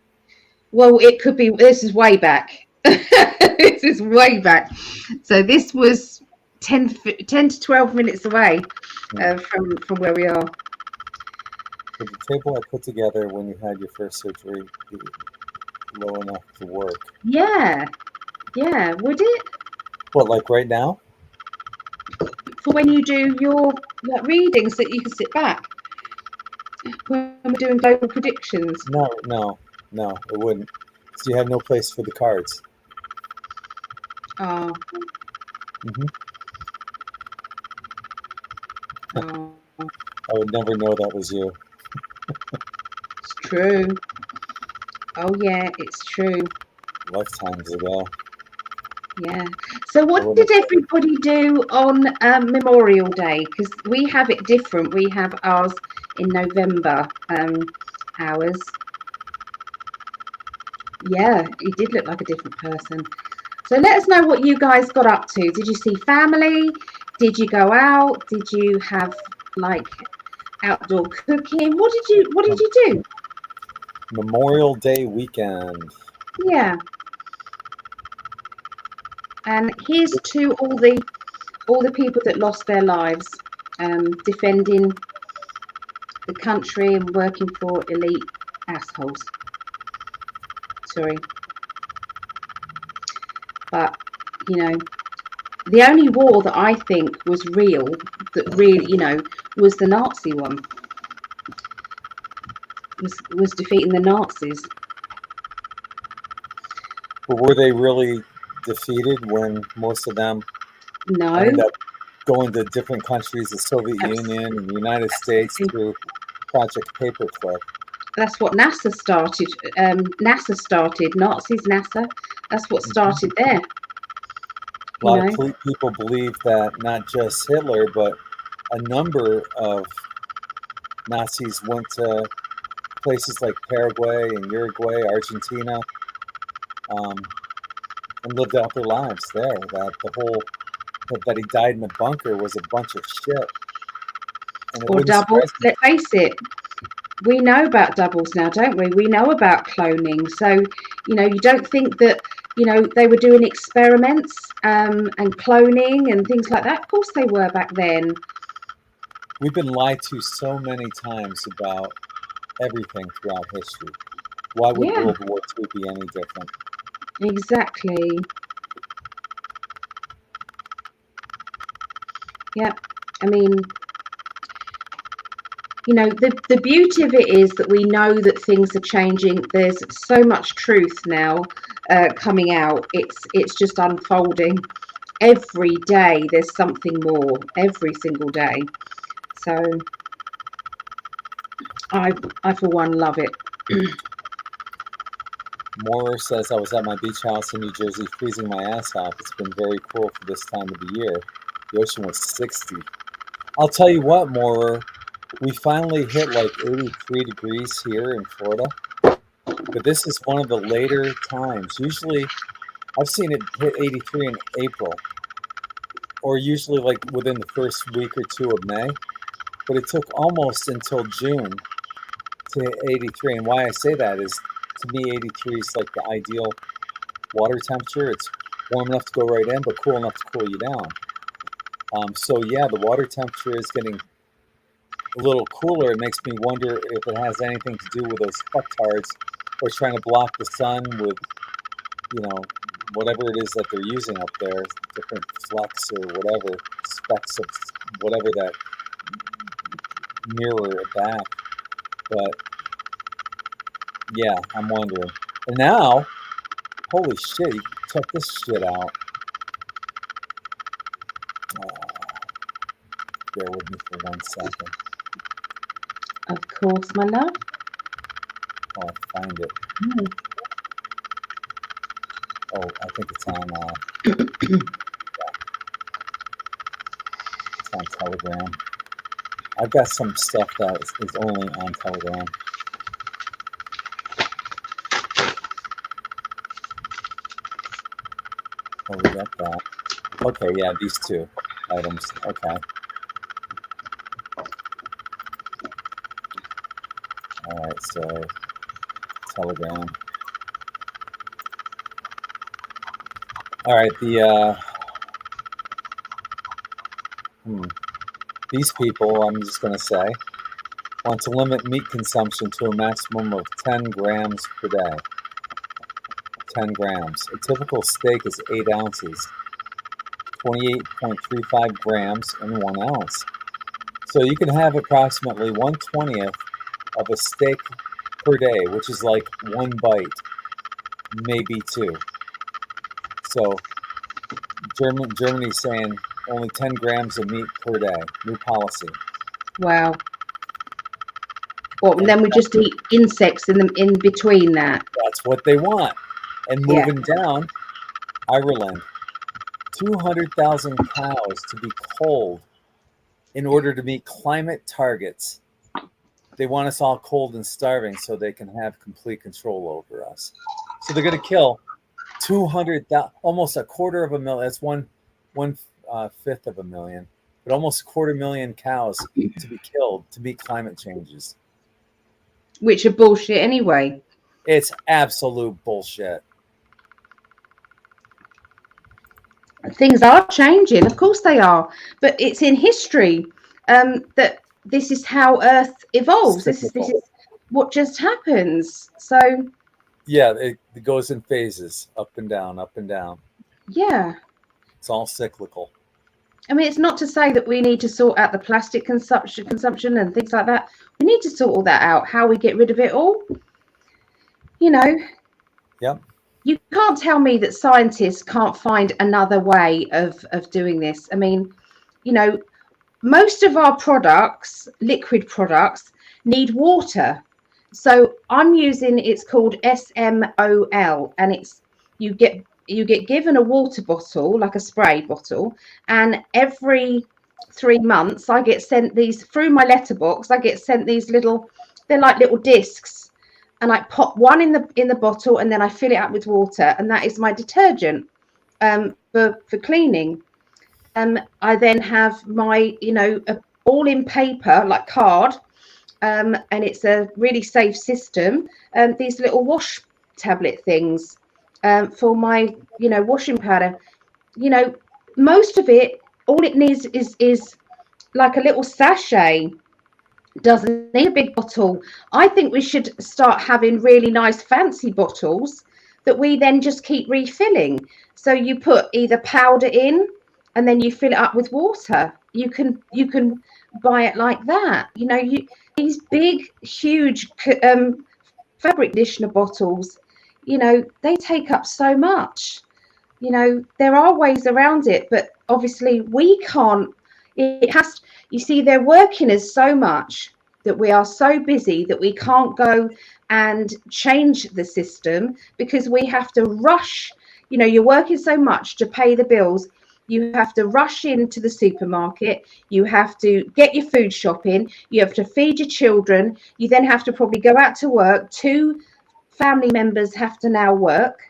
Speaker 2: Well, it could be, this is way back. This is way back. So this was 10 to 12 minutes away from where we are.
Speaker 1: Would the table I put together when you had your first surgery be low enough to work?
Speaker 2: Yeah, would it?
Speaker 1: What, like right now?
Speaker 2: For when you do your readings that you can sit back. When we're doing global predictions.
Speaker 1: No, it wouldn't. Because you have no place for the cards.
Speaker 2: Oh.
Speaker 1: Mm-hmm.
Speaker 2: Oh.
Speaker 1: I would never know that was you.
Speaker 2: It's true. Oh yeah, it's true.
Speaker 1: Lifetimes ago.
Speaker 2: Yeah. So what did everybody do on Memorial Day? Because we have it different. We have ours in November. Ours. Yeah, he did look like a different person. So let us know what you guys got up to. Did you see family? Did you go out? Did you have like outdoor cooking? What did you do?
Speaker 1: Memorial Day weekend.
Speaker 2: Yeah. And here's to all the people that lost their lives defending the country and working for elite assholes. Sorry. But, The only war that I think was real, that really, was the Nazi one. Was defeating the Nazis.
Speaker 1: But were they really defeated when most of them
Speaker 2: No.
Speaker 1: ended up going to different countries, the Soviet Union and the United States through Project Paperclip?
Speaker 2: That's what NASA started. NASA started, Nazis, NASA. That's what started there.
Speaker 1: A lot of people believe that not just Hitler, but a number of Nazis went to places like Paraguay and Uruguay, Argentina, and lived out their lives there. That he died in the bunker was a bunch of shit. And
Speaker 2: or doubles. Let's face it, we know about doubles now, don't we? We know about cloning. So, you don't think that, they were doing experiments and cloning and things like that. Of course they were back then.
Speaker 1: We've been lied to so many times about everything throughout history. Why would World War II be any different?
Speaker 2: Exactly. Yeah. I mean, the beauty of it is that we know that things are changing. There's so much truth now coming out. It's just unfolding. Every day there's something more, every single day. So I for one love it.
Speaker 1: Moorer says, I was at my beach house in New Jersey freezing my ass off. It's been very cool for this time of the year. The ocean was 60. I'll tell you what, Moorer, we finally hit like 83 degrees here in Florida. But this is one of the later times. Usually, I've seen it hit 83 in April, or usually like within the first week or two of May. But it took almost until June to hit 83. And why I say that is, to me, 83 is like the ideal water temperature. It's warm enough to go right in, but cool enough to cool you down. So yeah, the water temperature is getting a little cooler. It makes me wonder if it has anything to do with those fucktards or trying to block the sun with, whatever it is that they're using up there, different flecks or whatever, specks of whatever that mirror it back. But yeah, I'm wondering. And now, holy shit, you check this shit out. Bear with me for 1 second.
Speaker 2: Of course, my love.
Speaker 1: Oh, I find it. Oh, I think it's on. It's on Telegram. I've got some stuff that is only on Telegram. Oh, we got that. Okay, yeah, these two items. Okay. All right, so Telegram. All right, these people, I'm just going to say, want to limit meat consumption to a maximum of 10 grams per day. 10 grams. A typical steak is 8 ounces, 28.35 grams in 1 ounce. So you can have approximately 1/20th of a steak per day, which is like 1 bite, maybe 2. So Germany's saying only 10 grams of meat per day. New policy.
Speaker 2: Wow. Well, and then we just eat insects in between that.
Speaker 1: That's what they want. And moving down, Ireland, 200,000 cows to be culled in order to meet climate targets. They want us all cold and starving so they can have complete control over us. So they're going to kill 200,000, almost 250,000. That's one fifth of a million, but almost 250,000 cows to be killed to meet climate changes.
Speaker 2: Which are bullshit anyway.
Speaker 1: It's absolute bullshit.
Speaker 2: Things are changing, of course they are, but it's in history that this is how Earth evolves. This is what just happens. So
Speaker 1: yeah, it goes in phases, up and down, up and down.
Speaker 2: Yeah,
Speaker 1: It's all cyclical.
Speaker 2: I mean, it's not to say that we need to sort out the plastic consumption and things like that. We need to sort all that out, how we get rid of it all. You know,
Speaker 1: Yep.
Speaker 2: you can't tell me that scientists can't find another way of doing this. I mean, you know, most of our products, liquid products, need water. So I'm using, it's called SMOL, and it's you get given a water bottle, like a spray bottle, and every 3 months I get sent these through my letterbox. I get sent these little, they're like little discs, and I pop one in the bottle, and then I fill it up with water, and that is my detergent for cleaning. I then have my, all in paper, like card, and it's a really safe system. These little wash tablet things for my, washing powder. Most of it, all it needs is like a little sachet. Doesn't need a big bottle. I think we should start having really nice fancy bottles that we then just keep refilling. So you put either powder in and then you fill it up with water. You can buy it like that. These big, huge fabric conditioner bottles, they take up so much. There are ways around it, but obviously we can't. It has. You see, they're working us so much that we are so busy that we can't go and change the system because we have to rush. You're working so much to pay the bills. You have to rush into the supermarket. You have to get your food shopping. You have to feed your children. You then have to probably go out to work. 2 family members have to now work.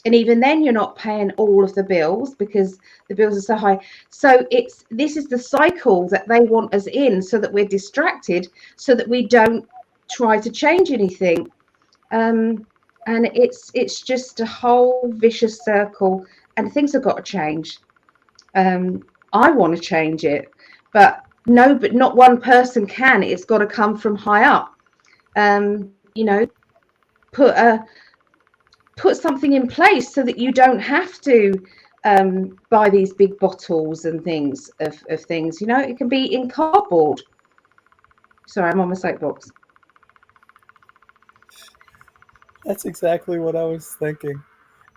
Speaker 2: And even then you're not paying all of the bills because the bills are so high. So this is the cycle that they want us in, so that we're distracted, so that we don't try to change anything. And it's just a whole vicious circle, and things have got to change. I want to change it, but not one person can. It's got to come from high up. Put something in place so that you don't have to buy these big bottles and things of things. It can be in cardboard. Sorry, I'm on my soapbox.
Speaker 1: That's exactly what I was thinking.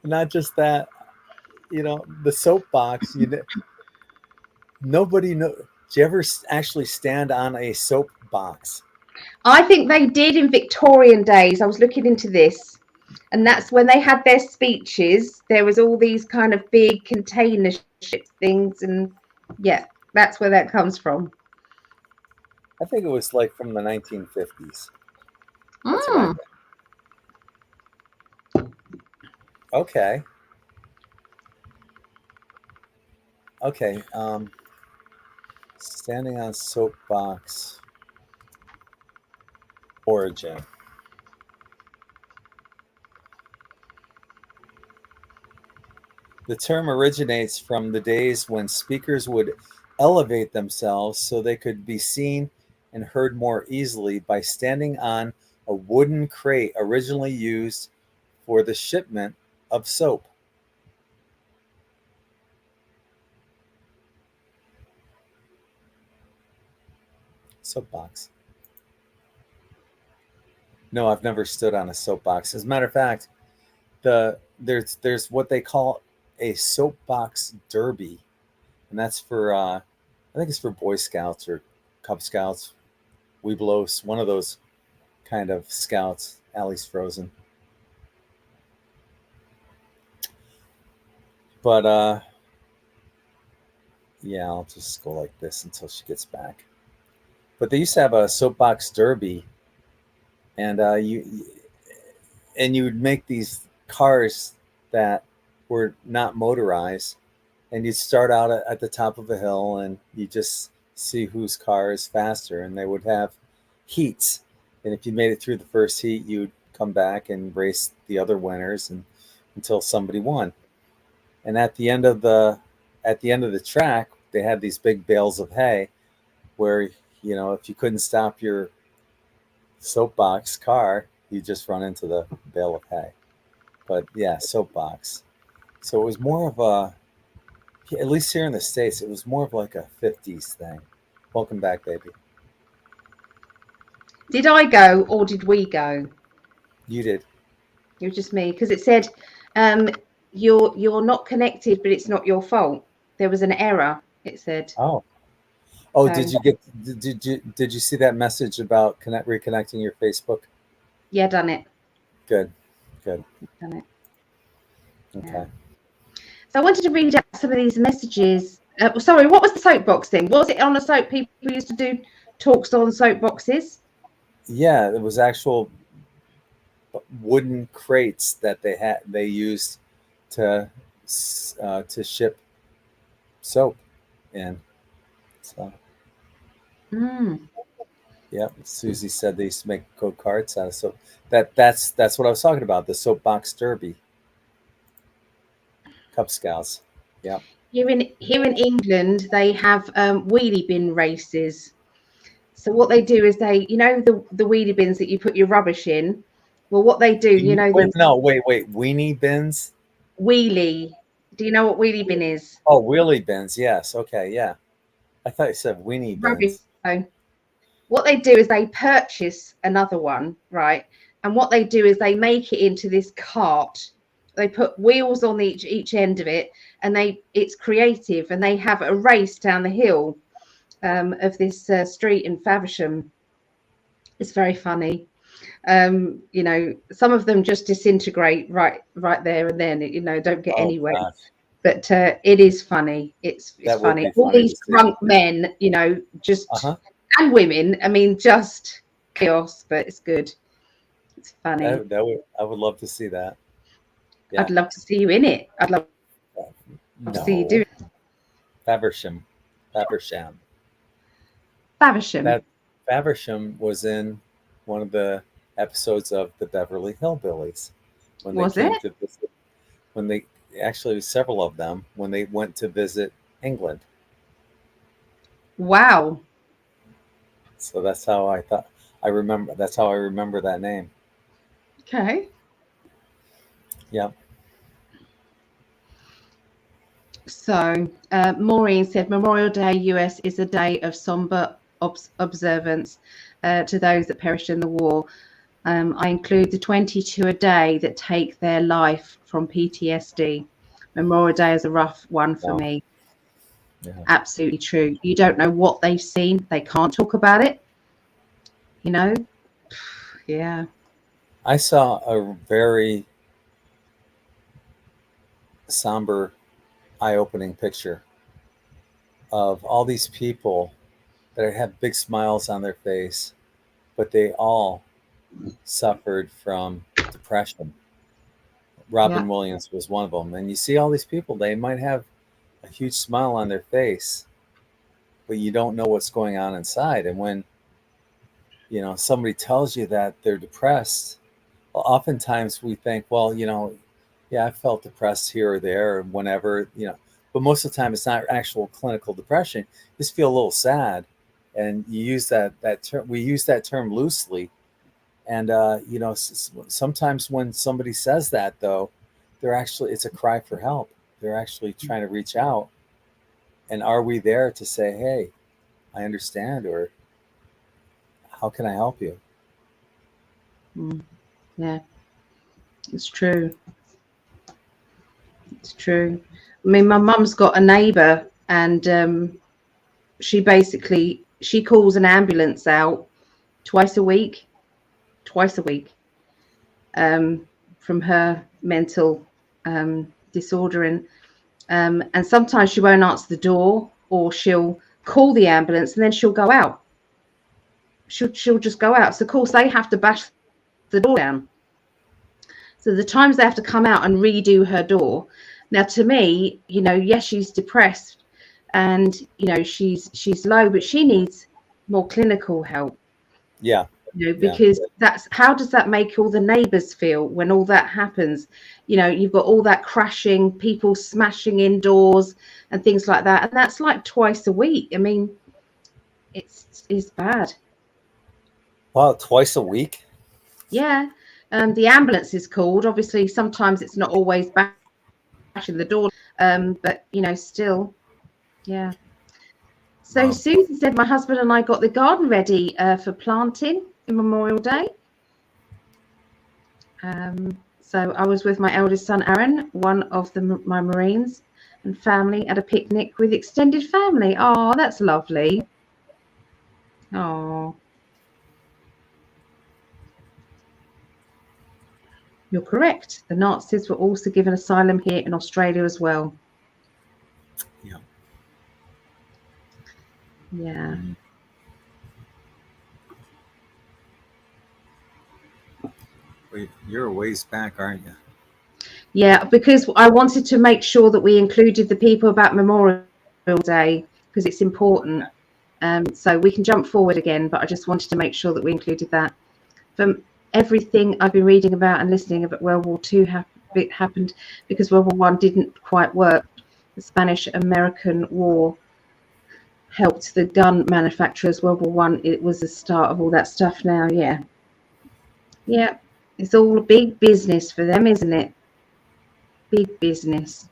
Speaker 1: Not just that, the soapbox. Nobody know. Did you ever actually stand on a soapbox?
Speaker 2: I think they did in Victorian days. I was looking into this. And that's when they had their speeches. There was all these kind of big container ship things. And yeah, that's where that comes from.
Speaker 1: I think it was like from the 1950s. Okay. Okay. Standing on soapbox origin. The term originates from the days when speakers would elevate themselves so they could be seen and heard more easily by standing on a wooden crate originally used for the shipment of soap. Soapbox. No, I've never stood on a soapbox. As a matter of fact, there's what they call a soapbox derby, and that's for I think it's for Boy Scouts or Cub Scouts, Weeblos, one of those kind of scouts. Allie's frozen, but yeah, I'll just go like this until she gets back. But they used to have a soapbox derby, and you would make these cars that were not motorized, and you'd start out at the top of a hill and you just see whose car is faster, and they would have heats, and if you made it through the first heat, you'd come back and race the other winners and until somebody won. And at the end of the track, they had these big bales of hay where, if you couldn't stop your soapbox car, you just run into the bale of hay. But yeah, soapbox. So it was more of a, at least here in the States, it was more of like a 50s thing. Welcome back, baby.
Speaker 2: Did I go or did we go?
Speaker 1: You did.
Speaker 2: It was just me, because it said you're not connected, but it's not your fault. There was an error, it said.
Speaker 1: Oh,
Speaker 2: So,
Speaker 1: did you see that message about reconnecting your Facebook?
Speaker 2: yeah, done it.
Speaker 1: Good.
Speaker 2: Done it.
Speaker 1: Okay.
Speaker 2: Yeah. So I wanted to read out some of these messages. Sorry, what was the soapbox thing? Was it on a soap? People used to do talks on soapboxes.
Speaker 1: Yeah, it was actual wooden crates that they used to ship soap in. So. Yep, Susie said they used to make go-karts out of soap. That's what I was talking about, the soapbox derby. Cub Scouts. Yeah.
Speaker 2: Here in England, they have wheelie bin races. So what they do is the wheelie bins that you put your rubbish in. Well, what they do,
Speaker 1: wait, weenie bins.
Speaker 2: Wheelie. Do you know what wheelie bin is?
Speaker 1: Oh, wheelie bins. Yes. Okay. Yeah. I thought you said weenie bins.
Speaker 2: Rubbish. What they do is they purchase another one, right? And what they do is they make it into this cart. They put wheels on each end of it, and it's creative, and they have a race down the hill of this street in Faversham. It's very funny. Some of them just disintegrate right there and then. Don't get anywhere. Gosh. But it is funny. It's funny. All these drunk men, just and women. I mean, just chaos, but it's good. It's funny.
Speaker 1: I would love to see that.
Speaker 2: Yeah. I'd love to see you in it. I'd love to see you do it.
Speaker 1: Faversham. Faversham was in one of the episodes of the Beverly Hillbillies. Actually, several of them when they went to visit England.
Speaker 2: Wow.
Speaker 1: So that's how I remember that name.
Speaker 2: Okay.
Speaker 1: Yeah.
Speaker 2: So Maureen said Memorial Day US is a day of somber observance to those that perished in the war. I include the 22 a day that take their life from PTSD. Memorial Day is a rough one for me. Yeah. Absolutely true. You don't know what they've seen. They can't talk about it. Yeah.
Speaker 1: I saw a very somber, eye-opening picture of all these people that have big smiles on their face, but they all suffered from depression. Robin Williams was one of them. And you see all these people, they might have a huge smile on their face, but you don't know what's going on inside. And when, somebody tells you that they're depressed, well, oftentimes we think, well, I felt depressed here or there or whenever, but most of the time it's not actual clinical depression. You just feel a little sad. And you use that term, we use that term loosely. And, sometimes when somebody says that, though, it's a cry for help. They're actually trying to reach out. And are we there to say, hey, I understand, or how can I help you?
Speaker 2: Yeah, it's true. It's true. I mean, my mum's got a neighbour, and she calls an ambulance out twice a week from her mental disorder, and sometimes she won't answer the door, or she'll call the ambulance and then she'll go out. She'll just go out. So of course they have to bash the door down. So the times they have to come out and redo her door. Now, to me, yes, she's depressed and she's low, but she needs more clinical help.
Speaker 1: Yeah.
Speaker 2: Because how does that make all the neighbors feel when all that happens? You've got all that crashing, people smashing in doors and things like that, and that's like twice a week. I mean, it's bad.
Speaker 1: Wow, twice a week?
Speaker 2: Yeah. The ambulance is called. Obviously, sometimes it's not always bashing the door. But still, yeah. So Susan said, my husband and I got the garden ready for planting in Memorial Day. So I was with my eldest son, Aaron, one of my Marines, and family at a picnic with extended family. Oh, that's lovely. Oh. You're correct. The Nazis were also given asylum here in Australia as well.
Speaker 1: Yeah.
Speaker 2: Yeah.
Speaker 1: Wait, you're a ways back, aren't you?
Speaker 2: Yeah, because I wanted to make sure that we included the people about Memorial Day because it's important. So we can jump forward again, but I just wanted to make sure that we included that. From everything I've been reading about and listening about, World War II happened because World War I didn't quite work. The Spanish-American War helped the gun manufacturers. World War I, it was the start of all that stuff now. Yeah, it's all a big business for them, isn't it? Big business.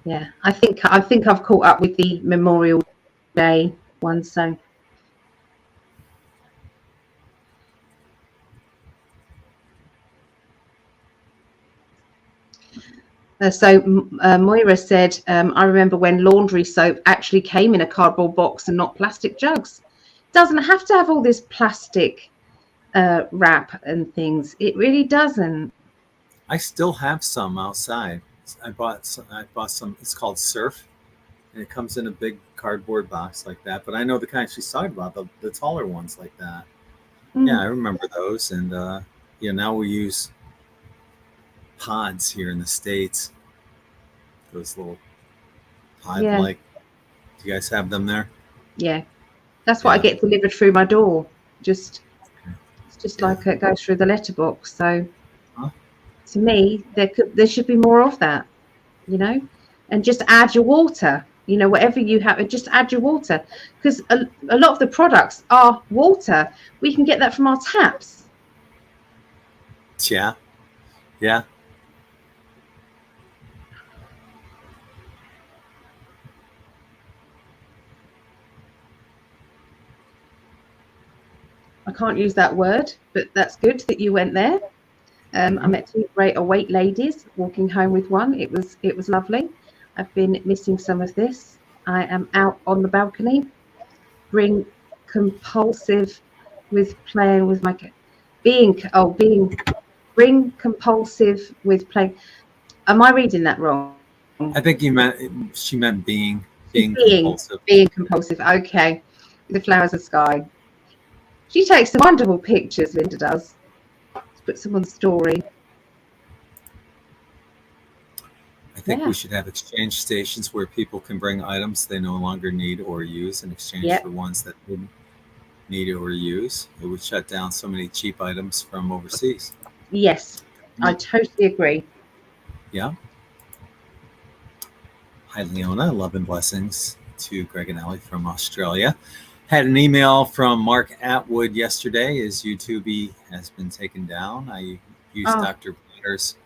Speaker 2: Yeah, I think I've caught up with the Memorial Day one. So Moira said, I remember when laundry soap actually came in a cardboard box and not plastic jugs. It doesn't have to have all this plastic wrap and things. It really doesn't.
Speaker 1: I still have some outside. I bought some. It's called Surf, and it comes in a big cardboard box like that. But I know the kind she's talking about, the taller ones like that. Yeah, I remember those. And now we use pods here in the States. Those little pod-like. Do you guys have them there?
Speaker 2: Yeah, that's what I get delivered through my door. It's just like it goes through the letterbox. So to me, there should be more of that, and just add your water. Whatever you have, just add your water, because a lot of the products are water. We can get that from our taps.
Speaker 1: Yeah.
Speaker 2: I can't use that word, but that's good that you went there. I met two great awake ladies walking home with one. It was lovely. I've been missing some of this. I am out on the balcony, being compulsive with playing with my being compulsive with playing. Am I reading that wrong?
Speaker 1: I think she meant being compulsive.
Speaker 2: Being compulsive. Okay. The flowers and sky. She takes some wonderful pictures, Linda does. Put some on the story.
Speaker 1: I think we should have exchange stations where people can bring items they no longer need or use in exchange for ones that didn't need or use. It would shut down so many cheap items from overseas.
Speaker 2: Yes, I totally agree.
Speaker 1: Yeah. Hi, Leona. Love and blessings to Gregg and Ali from Australia. Had an email from Mark Atwood yesterday. His YouTube has been taken down. I used Dr. Blatter's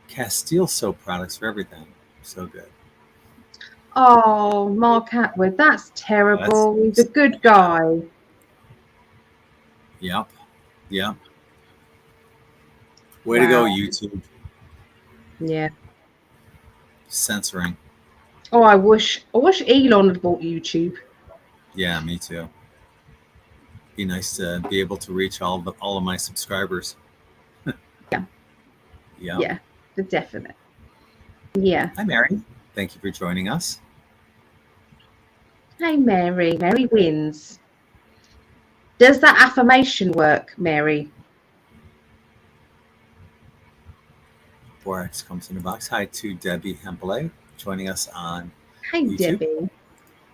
Speaker 1: Castile soap products for everything. So good.
Speaker 2: Oh, Mark Atwood, that's terrible. He's a good guy.
Speaker 1: Yep. Way to go, YouTube.
Speaker 2: Yeah.
Speaker 1: Censoring.
Speaker 2: Oh, I wish Elon had bought YouTube.
Speaker 1: Yeah, me too. Be nice to be able to reach all of my subscribers.
Speaker 2: Yeah, for definite. Yeah.
Speaker 1: Hi, Mary. Thank you for joining us.
Speaker 2: Hey, Mary. Mary wins. Does that affirmation work, Mary?
Speaker 1: Borax comes in the box. Hi to Debbie Hempele joining us on
Speaker 2: YouTube.
Speaker 1: Debbie.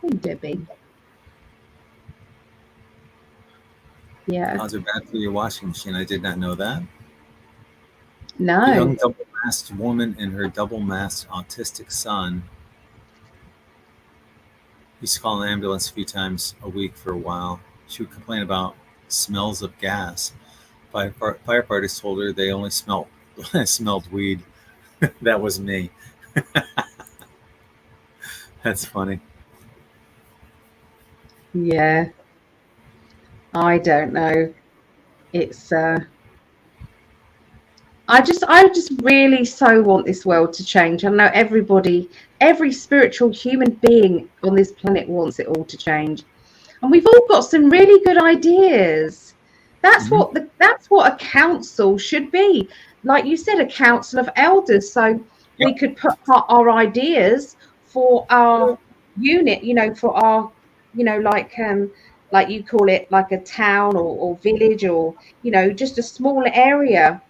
Speaker 2: Hey, Debbie. Yeah.
Speaker 1: Odds are bad for your washing machine. I did not know that.
Speaker 2: No.
Speaker 1: A young double-masked woman and her double-masked autistic son used to call an ambulance a few times a week for a while. She would complain about smells of gas. Firefighters told her they only smelled weed. That was me. That's funny.
Speaker 2: Yeah. I don't know. It's I just really so want this world to change. I know every spiritual human being on this planet wants it all to change. And we've all got some really good ideas. That's what a council should be. Like you said, a council of elders. So we could put our ideas for our unit, for our, like you call it, like a town or village, or just a smaller area.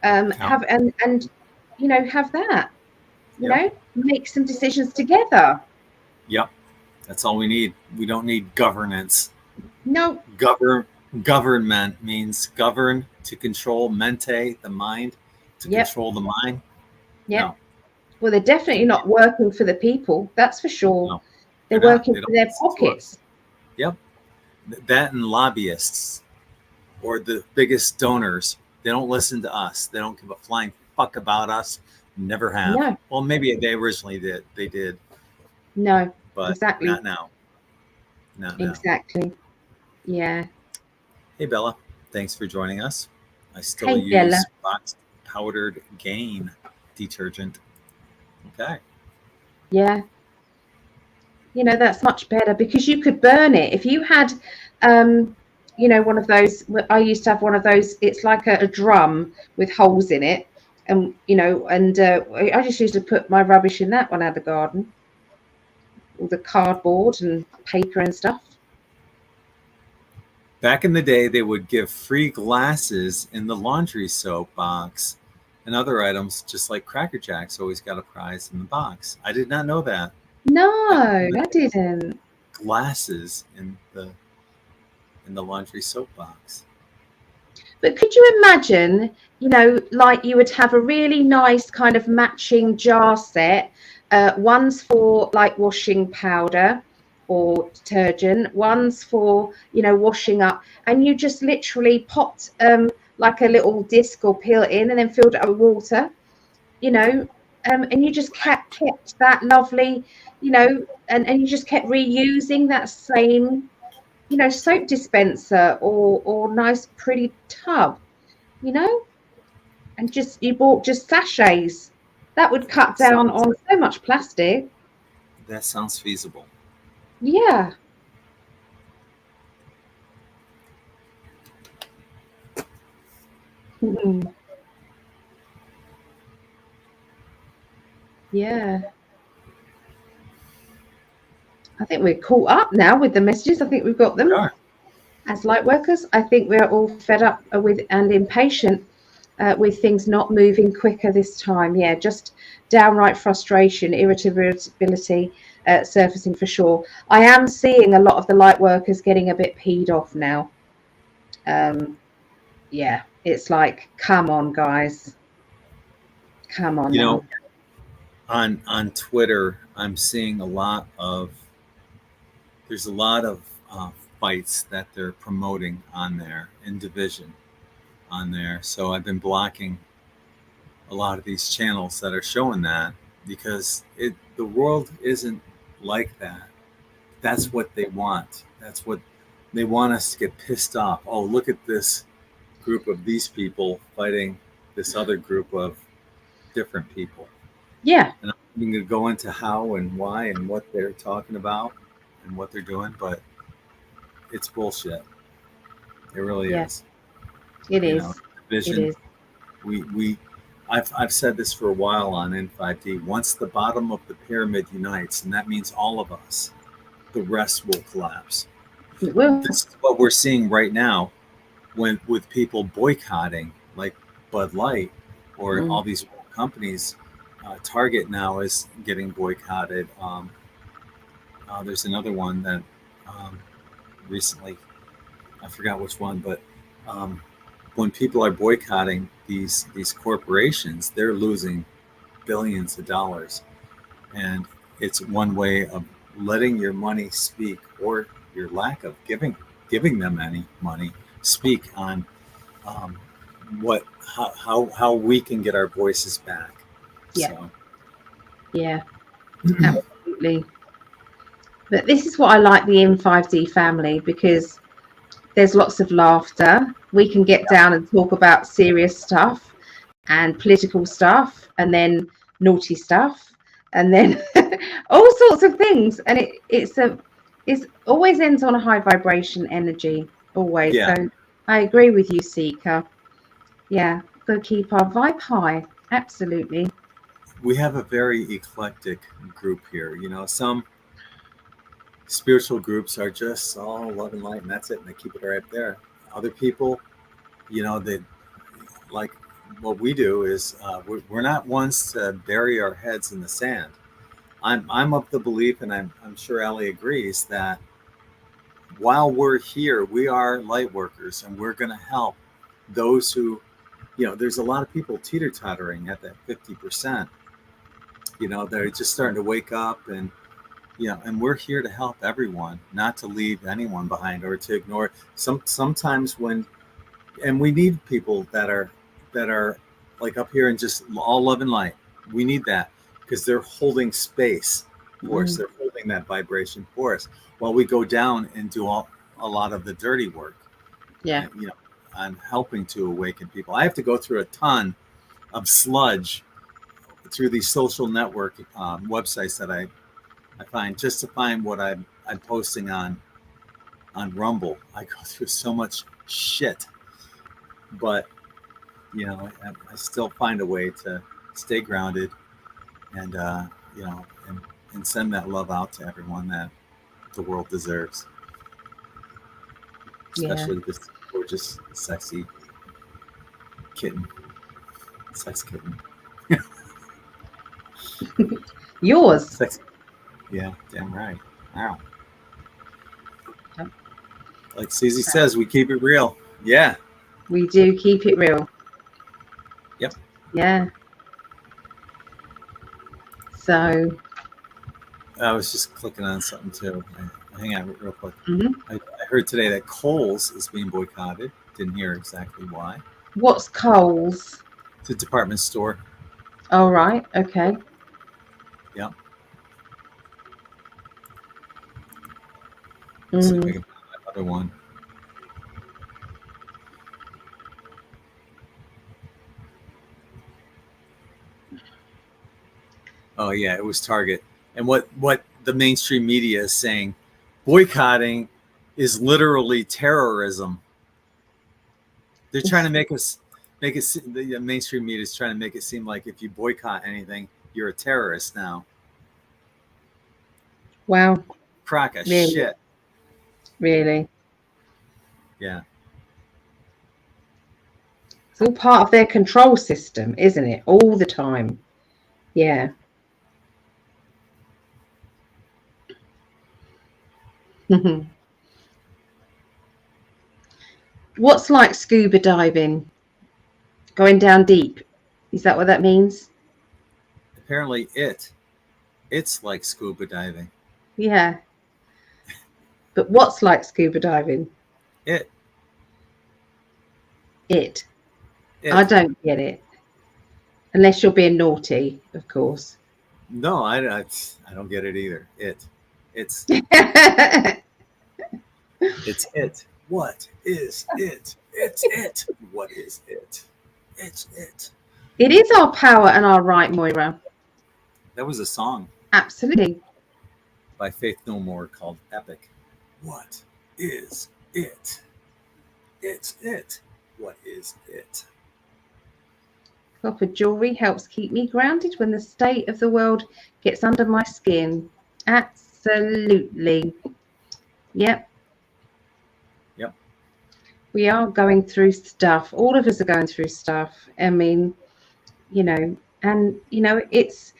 Speaker 2: Have have that. Make some decisions together.
Speaker 1: Yep. That's all we need. We don't need governance.
Speaker 2: No.
Speaker 1: Government means govern, to control, mente, the mind, to control the mind.
Speaker 2: Yeah.
Speaker 1: No.
Speaker 2: Well, they're definitely not working for the people. That's for sure.
Speaker 1: No,
Speaker 2: they're working for their pockets.
Speaker 1: Yep. That and lobbyists or the biggest donors. They don't listen to us. They don't give a flying fuck about us. Never have.
Speaker 2: No.
Speaker 1: Well, maybe they originally did. They did.
Speaker 2: No.
Speaker 1: But
Speaker 2: exactly.
Speaker 1: not now. Not now.
Speaker 2: Exactly. Yeah.
Speaker 1: Hey, Bella. Thanks for joining us. I still use
Speaker 2: Bella.
Speaker 1: boxed powdered Gain detergent. Okay.
Speaker 2: Yeah. That's much better because you could burn it. If you had, one of those, I used to have one of those, it's like a drum with holes in it. And, I just used to put my rubbish in that one out of the garden. All the cardboard and paper and stuff.
Speaker 1: Back in the day, they would give free glasses in the laundry soap box and other items, just like Cracker Jacks always got a prize in the box. I did not know that.
Speaker 2: No, I didn't.
Speaker 1: Glasses in the laundry soap box.
Speaker 2: But could you imagine, like you would have a really nice kind of matching jar set. One's for like washing powder or detergent, one's for washing up, and you just literally popped like a little disc or pill in and then filled it up with water, and you just kept that lovely, and you just kept reusing that same soap dispenser or nice pretty tub, and you bought just sachets. That would cut down on so much plastic.
Speaker 1: That sounds feasible.
Speaker 2: Yeah. Yeah. I think we're caught up now with the messages. I think we've got them. As light workers, I think we're all fed up with and impatient with things not moving quicker this time. Yeah, just downright frustration, irritability surfacing for sure. I am seeing a lot of the light workers getting a bit peed off now. Yeah, it's like, come on, guys. Come on.
Speaker 1: On Twitter, I'm seeing there's a lot of fights that they're promoting on there in division on there. So I've been blocking a lot of these channels that are showing that, because the world isn't like that. That's what they want. That's what they want us to get pissed off. Oh, look at this group of these people fighting this other group of different people.
Speaker 2: Yeah.
Speaker 1: And I'm going to go into how and why and what they're talking about and what they're doing, but it's bullshit. It really is.
Speaker 2: It is.
Speaker 1: Vision.
Speaker 2: It is.
Speaker 1: I've said this for a while on In5D. Once the bottom of the pyramid unites, and that means all of us, the rest will collapse.
Speaker 2: It will.
Speaker 1: This is what we're seeing right now with people boycotting, like Bud Light or all these companies. Target now is getting boycotted. There's another one that recently, I forgot which one, but when people are boycotting these corporations, they're losing billions of dollars. And it's one way of letting your money speak, or your lack of giving them any money speak on how we can get our voices back.
Speaker 2: Yeah.
Speaker 1: So.
Speaker 2: Yeah, absolutely. But this is what I like the In5D family, because there's lots of laughter. We can get down and talk about serious stuff and political stuff, and then naughty stuff, and then all sorts of things. And it's always ends on a high vibration energy, always.
Speaker 1: Yeah.
Speaker 2: So I agree with you, Seeker. Yeah, go keep our vibe high. Absolutely.
Speaker 1: We have a very eclectic group here. You know, some spiritual groups are just all love and light, and that's it, and they keep it right there. Other people, you know, they like what we do is we're not ones to bury our heads in the sand. I'm of the belief, and I'm sure Ali agrees, that while we're here, we are light workers, and we're going to help those who, you know, there's a lot of people teeter-tottering at that 50%. You know, they're just starting to wake up, and you know, and we're here to help everyone, not to leave anyone behind or to ignore. Sometimes when, and we need people that are like up here and just all love and light. We need that because they're holding space for us. They're holding that vibration for us while we go down and do a lot of the dirty work.
Speaker 2: Yeah.
Speaker 1: You know, on helping to awaken people. I have to go through a ton of sludge through these social network websites that I find, just to find what I'm posting on Rumble. I go through so much shit, but you know, I still find a way to stay grounded and you know, and send that love out to everyone that the world deserves, especially this gorgeous, sexy kitten, sex kitten.
Speaker 2: Yours.
Speaker 1: Sex. Yeah, damn right. Wow.
Speaker 2: Yep.
Speaker 1: Like Susie says, we keep it real. Yeah.
Speaker 2: We do keep it real.
Speaker 1: Yep.
Speaker 2: Yeah. So.
Speaker 1: I was just clicking on something too. Hang on real quick.
Speaker 2: Mm-hmm.
Speaker 1: I heard today that Kohl's is being boycotted. Didn't hear exactly why.
Speaker 2: What's Kohl's?
Speaker 1: It's a department store.
Speaker 2: Oh, right. Okay.
Speaker 1: Yep. Let's see if I can find another one. Oh yeah, it was Target. And what the mainstream media is saying, boycotting is literally terrorism. They're trying to make it. The mainstream media is trying to make it seem like if you boycott anything, you're a terrorist now.
Speaker 2: Wow.
Speaker 1: Crock of
Speaker 2: Really?
Speaker 1: shit.
Speaker 2: Really?
Speaker 1: Yeah.
Speaker 2: It's all part of their control system, isn't it? All the time. Yeah. What's like scuba diving? Going down deep. Is that what that means?
Speaker 1: Apparently it's like scuba diving.
Speaker 2: Yeah. But what's like scuba diving?
Speaker 1: It.
Speaker 2: I don't get it. Unless you're being naughty, of course.
Speaker 1: No, I don't get it either. It's it's it. What is it? It's it. What is it? It's it.
Speaker 2: It is our power and our right, Moira.
Speaker 1: That was a song
Speaker 2: Absolutely.
Speaker 1: by Faith No More called Epic. What is it? It's it. What is it?
Speaker 2: Copper jewelry helps keep me grounded when the state of the world gets under my skin. Absolutely. Yep.
Speaker 1: Yep.
Speaker 2: We are going through stuff. All of us are going through stuff. I mean, you know, and you know, it's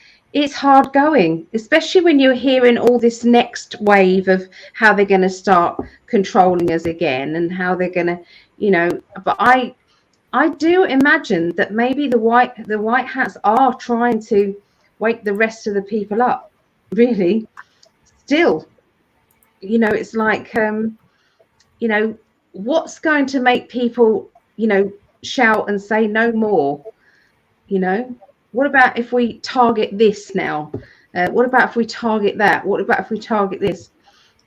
Speaker 2: hard going, especially when you're hearing all this next wave of how they're going to start controlling us again and how they're going to, you know, but I do imagine that maybe the white hats are trying to wake the rest of the people up. Really, still, you know, it's like, you know, what's going to make people, you know, shout and say no more? You know, what about if we target this now? What about if we target that? What about if we target this?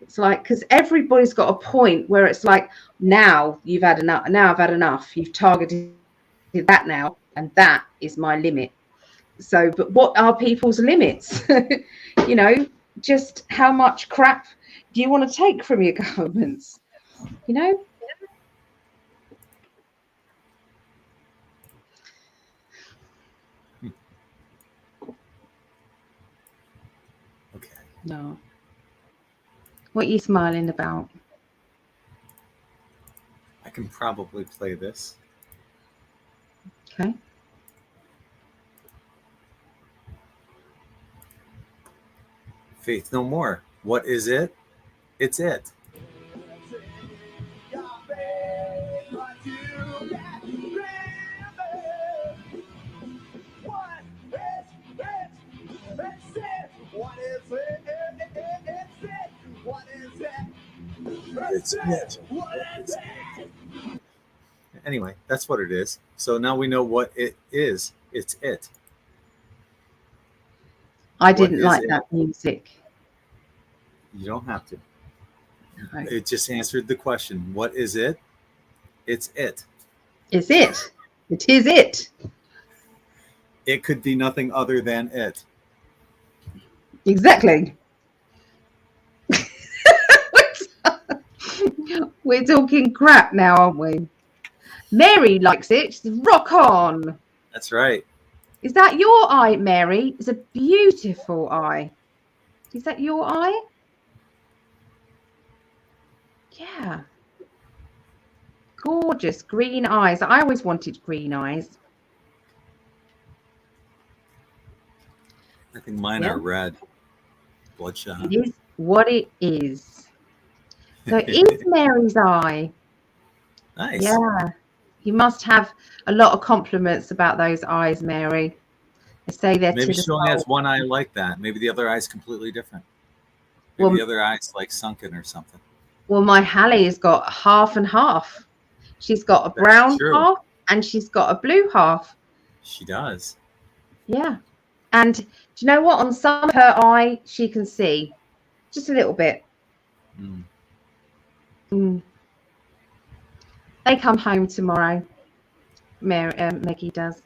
Speaker 2: It's like, because everybody's got a point where it's like, now you've had enough. Now I've had enough. You've targeted that now, and that is my limit. So, but what are people's limits? You know, just how much crap do you want to take from your governments? You know?
Speaker 1: Okay.
Speaker 2: No. What are you smiling about?
Speaker 1: I can probably play this.
Speaker 2: Okay.
Speaker 1: Faith no more. What is it? It's it. It's it. Anyway, that's what it is. So now we know what it is. It's it.
Speaker 2: I didn't like that music.
Speaker 1: You don't have to.
Speaker 2: No.
Speaker 1: It just answered the question. What is it? It's it.
Speaker 2: It's it. It is it.
Speaker 1: It could be nothing other than it.
Speaker 2: Exactly. We're talking crap now, aren't we? Mary likes it. She says, rock on.
Speaker 1: That's right.
Speaker 2: Is that your eye, Mary? It's a beautiful eye. Is that your eye? Yeah. Gorgeous green eyes. I always wanted green eyes.
Speaker 1: I think mine are red. Bloodshot.
Speaker 2: It is what it is. So it is Mary's eye.
Speaker 1: Nice.
Speaker 2: Yeah. You must have a lot of compliments about those eyes, Mary. They say they're
Speaker 1: Maybe
Speaker 2: to
Speaker 1: she only has one eye like that. Maybe the other eye is completely different. Maybe the other eye is like sunken or something.
Speaker 2: Well, my Hallie has got half and half. She's got a brown half and she's got a blue half.
Speaker 1: She does.
Speaker 2: Yeah. And do you know what? On some of her eye, she can see just a little bit.
Speaker 1: Mm.
Speaker 2: Mm. They come home tomorrow. Maggie does.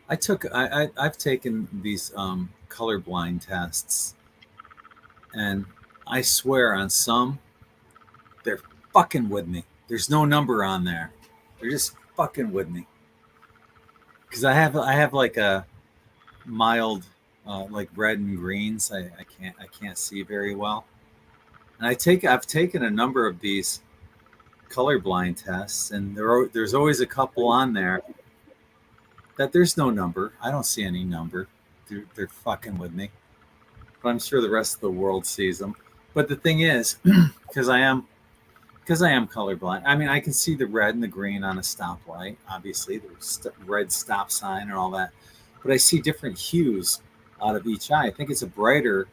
Speaker 1: I've taken these colorblind tests, and I swear on some, they're fucking with me. There's no number on there. They're just fucking with me. Because I have like a mild like red and greens. I can't see very well. And I've taken a number of these colorblind tests, and there's always a couple on there that there's no number. I don't see any number. They're fucking with me. But I'm sure the rest of the world sees them. But the thing is, because I am colorblind, I mean, I can see the red and the green on a stoplight, obviously, the red stop sign and all that. But I see different hues out of each eye. I think it's a brighter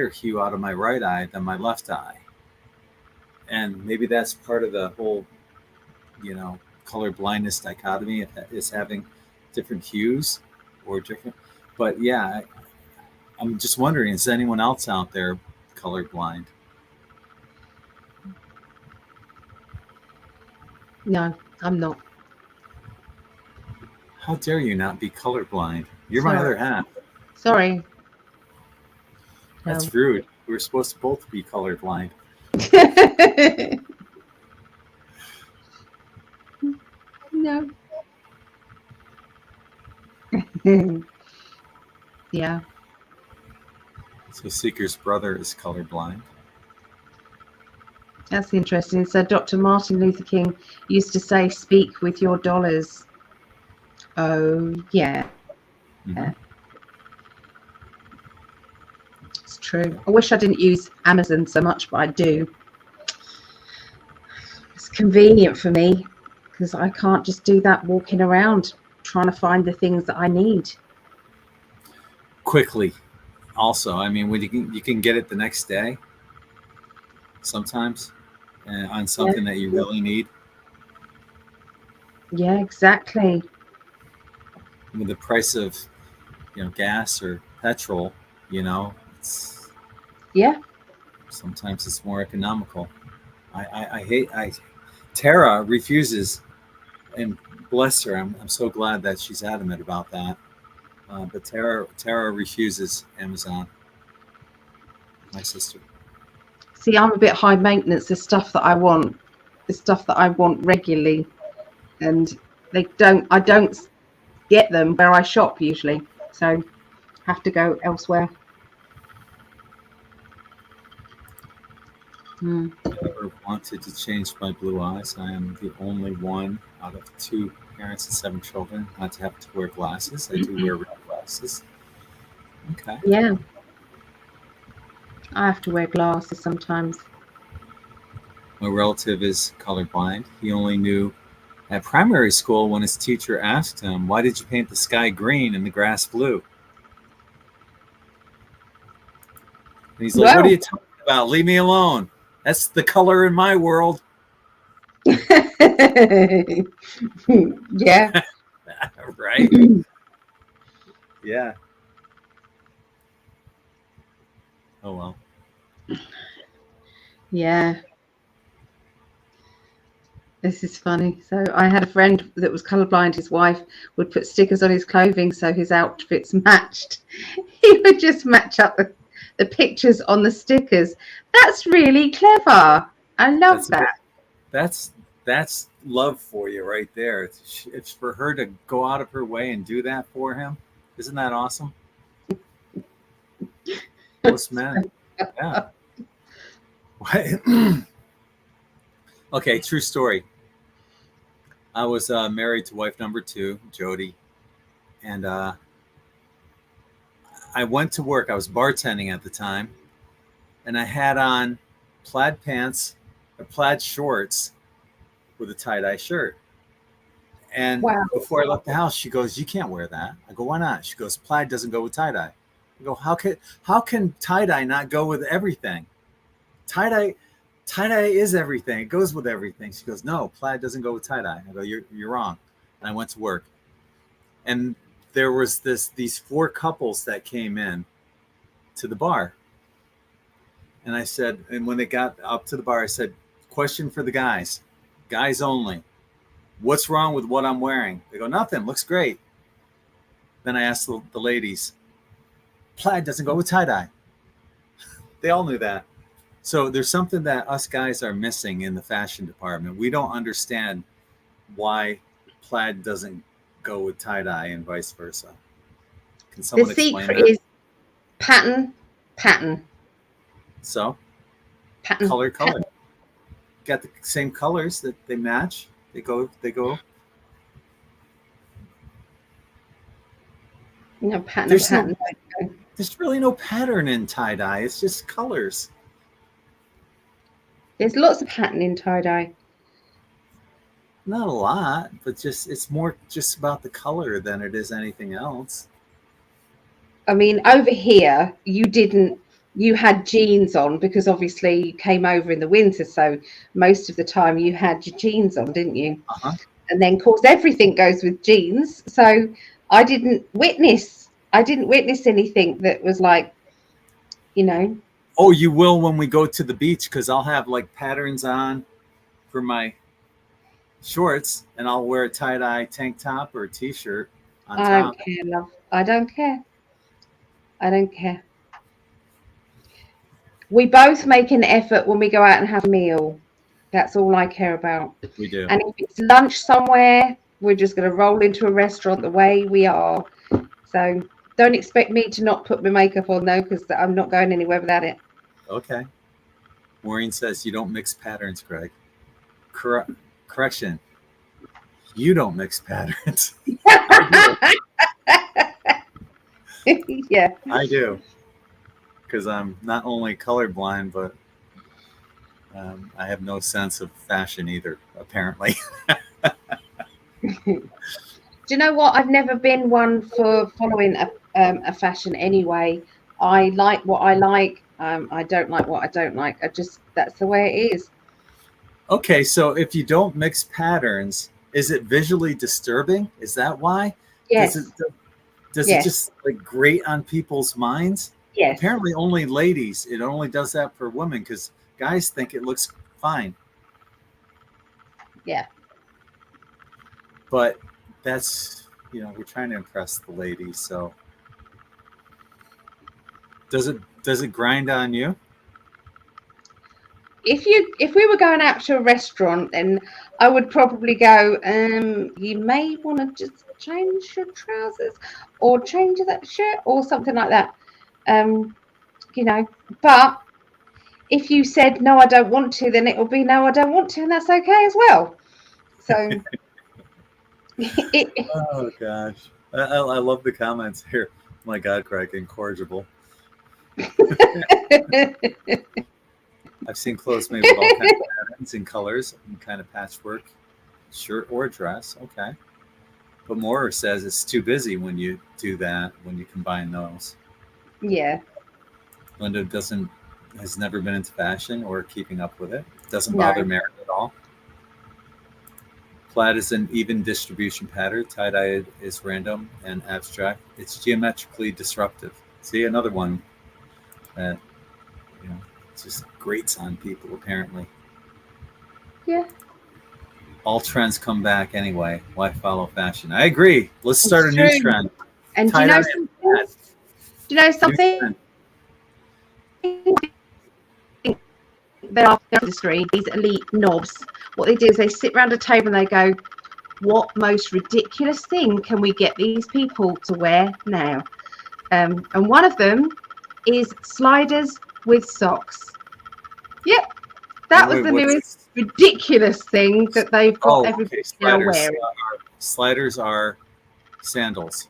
Speaker 1: hue out of my right eye than my left eye. And maybe that's part of the whole, color blindness dichotomy is having different hues or different. But yeah, I'm just wondering, is anyone else out there colorblind?
Speaker 2: No, I'm not.
Speaker 1: How dare you not be colorblind? You're my other half.
Speaker 2: Sorry.
Speaker 1: That's rude. We were supposed to both be colorblind.
Speaker 2: No. Yeah.
Speaker 1: So Seeker's brother is colorblind.
Speaker 2: That's interesting. So Dr. Martin Luther King used to say, speak with your dollars. Oh, yeah.
Speaker 1: Mm-hmm.
Speaker 2: Yeah. It's true. I wish I didn't use Amazon so much, but I do. It's convenient for me because I can't just do that walking around trying to find the things that I need.
Speaker 1: Quickly. Also, I mean, when you can get it the next day sometimes on something that you really need.
Speaker 2: Yeah, exactly.
Speaker 1: With the price of, gas or petrol, it's sometimes it's more economical. I hate Tara refuses, and bless her. I'm so glad that she's adamant about that. But Tara refuses Amazon. My sister.
Speaker 2: See, I'm a bit high maintenance. The stuff that I want, regularly, and I don't get them where I shop usually, so have to go elsewhere.
Speaker 1: I never wanted to change my blue eyes. I am the only one out of 2 parents and 7 children not to have to wear glasses. I do wear real glasses. Okay.
Speaker 2: Yeah, I have to wear glasses sometimes.
Speaker 1: My relative is colorblind. He only knew at primary school when his teacher asked him, "Why did you paint the sky green and the grass blue?" And he's like, "What are you talking about? Leave me alone. That's the color in my world."
Speaker 2: Yeah.
Speaker 1: Right? Yeah. Oh, well.
Speaker 2: Yeah. This is funny. So I had a friend that was colorblind. His wife would put stickers on his clothing so his outfits matched. He would just match up the pictures on the stickers. That's really clever. I love that.
Speaker 1: That's love for you right there. It's for her to go out of her way and do that for him. Isn't that awesome? Most men. Yeah. Okay, true story. I was married to wife number 2, Jody, and I went to work. I was bartending at the time, and I had on plaid pants or plaid shorts with a tie-dye shirt. And before I left the house, she goes, "You can't wear that." I go, "Why not?" She goes, "Plaid doesn't go with tie-dye." I go, How can tie-dye not go with everything? Tie-dye is everything. It goes with everything. She goes, "No, plaid doesn't go with tie-dye." I go, You're wrong. And I went to work. And there was these 4 couples that came in to the bar. And I said, and when they got up to the bar, I said, "Question for the guys only. What's wrong with what I'm wearing?" They go, "Nothing. Looks great." Then I asked the ladies, "Plaid doesn't go with tie-dye." They all knew that. So there's something that us guys are missing in the fashion department. We don't understand why plaid doesn't go with tie-dye and vice versa. Can someone explain that?
Speaker 2: The secret is pattern.
Speaker 1: So?
Speaker 2: Pattern.
Speaker 1: Color. Got the same colors that they match. They go.
Speaker 2: No pattern.
Speaker 1: There's really no pattern in tie-dye. It's just colors.
Speaker 2: There's lots of pattern in tie-dye.
Speaker 1: Not a lot, but it's more just about the color than it is anything else.
Speaker 2: I mean, over here, you had jeans on because obviously you came over in the winter. So most of the time you had your jeans on, didn't you?
Speaker 1: Uh-huh.
Speaker 2: And then, of course, everything goes with jeans. So I didn't witness anything that was like,
Speaker 1: Oh, you will when we go to the beach, because I'll have like patterns on for my shorts, and I'll wear a tie-dye tank top or a t-shirt on top.
Speaker 2: I don't care, love. I don't care. We both make an effort when we go out and have a meal. That's all I care about.
Speaker 1: We do.
Speaker 2: And if it's lunch somewhere, we're just going to roll into a restaurant the way we are. So don't expect me to not put my makeup on, though, because I'm not going anywhere without it.
Speaker 1: Okay. Maureen says you don't mix patterns, Greg. Correction. You don't mix patterns.
Speaker 2: Yeah.
Speaker 1: I do. Because I'm not only colorblind, but I have no sense of fashion either, apparently.
Speaker 2: Do you know what? I've never been one for following a fashion anyway. I like what I like. I don't like what I don't like. That's the way it is.
Speaker 1: Okay, so if you don't mix patterns, Is it visually disturbing? Is that why?
Speaker 2: Yes.
Speaker 1: Does it just like grate on people's minds?
Speaker 2: Yes.
Speaker 1: Apparently only ladies. It only does that for women because guys think it looks fine.
Speaker 2: Yeah.
Speaker 1: But that's, we're trying to impress the ladies. So does it grind on you?
Speaker 2: If we were going out to a restaurant, then I would probably go, you may want to just change your trousers or change that shirt or something like that. But if you said no, I don't want to, then it will be no, I don't want to, and that's okay as well. So
Speaker 1: oh gosh. I love the comments here. My God, Craig, incorrigible. I've seen clothes made with all kinds of patterns and colors and kind of patchwork, shirt or dress. Okay. But Moore says it's too busy when you do that, when you combine those.
Speaker 2: Yeah.
Speaker 1: Linda has never been into fashion or keeping up with it. Doesn't bother Mary at all. Plaid is an even distribution pattern. Tie-dye is random and abstract. It's geometrically disruptive. See, another one that, just grates on people, apparently.
Speaker 2: Yeah.
Speaker 1: All trends come back anyway. Why follow fashion? I agree. Let's start a new trend.
Speaker 2: And do you know something? Do you know something? There are industry, these elite knobs. What they do is they sit around a table and they go, what most ridiculous thing can we get these people to wear now? And one of them is sliders with socks. Yep, that was the newest ridiculous thing that they've got everybody now wearing.
Speaker 1: Sliders are sandals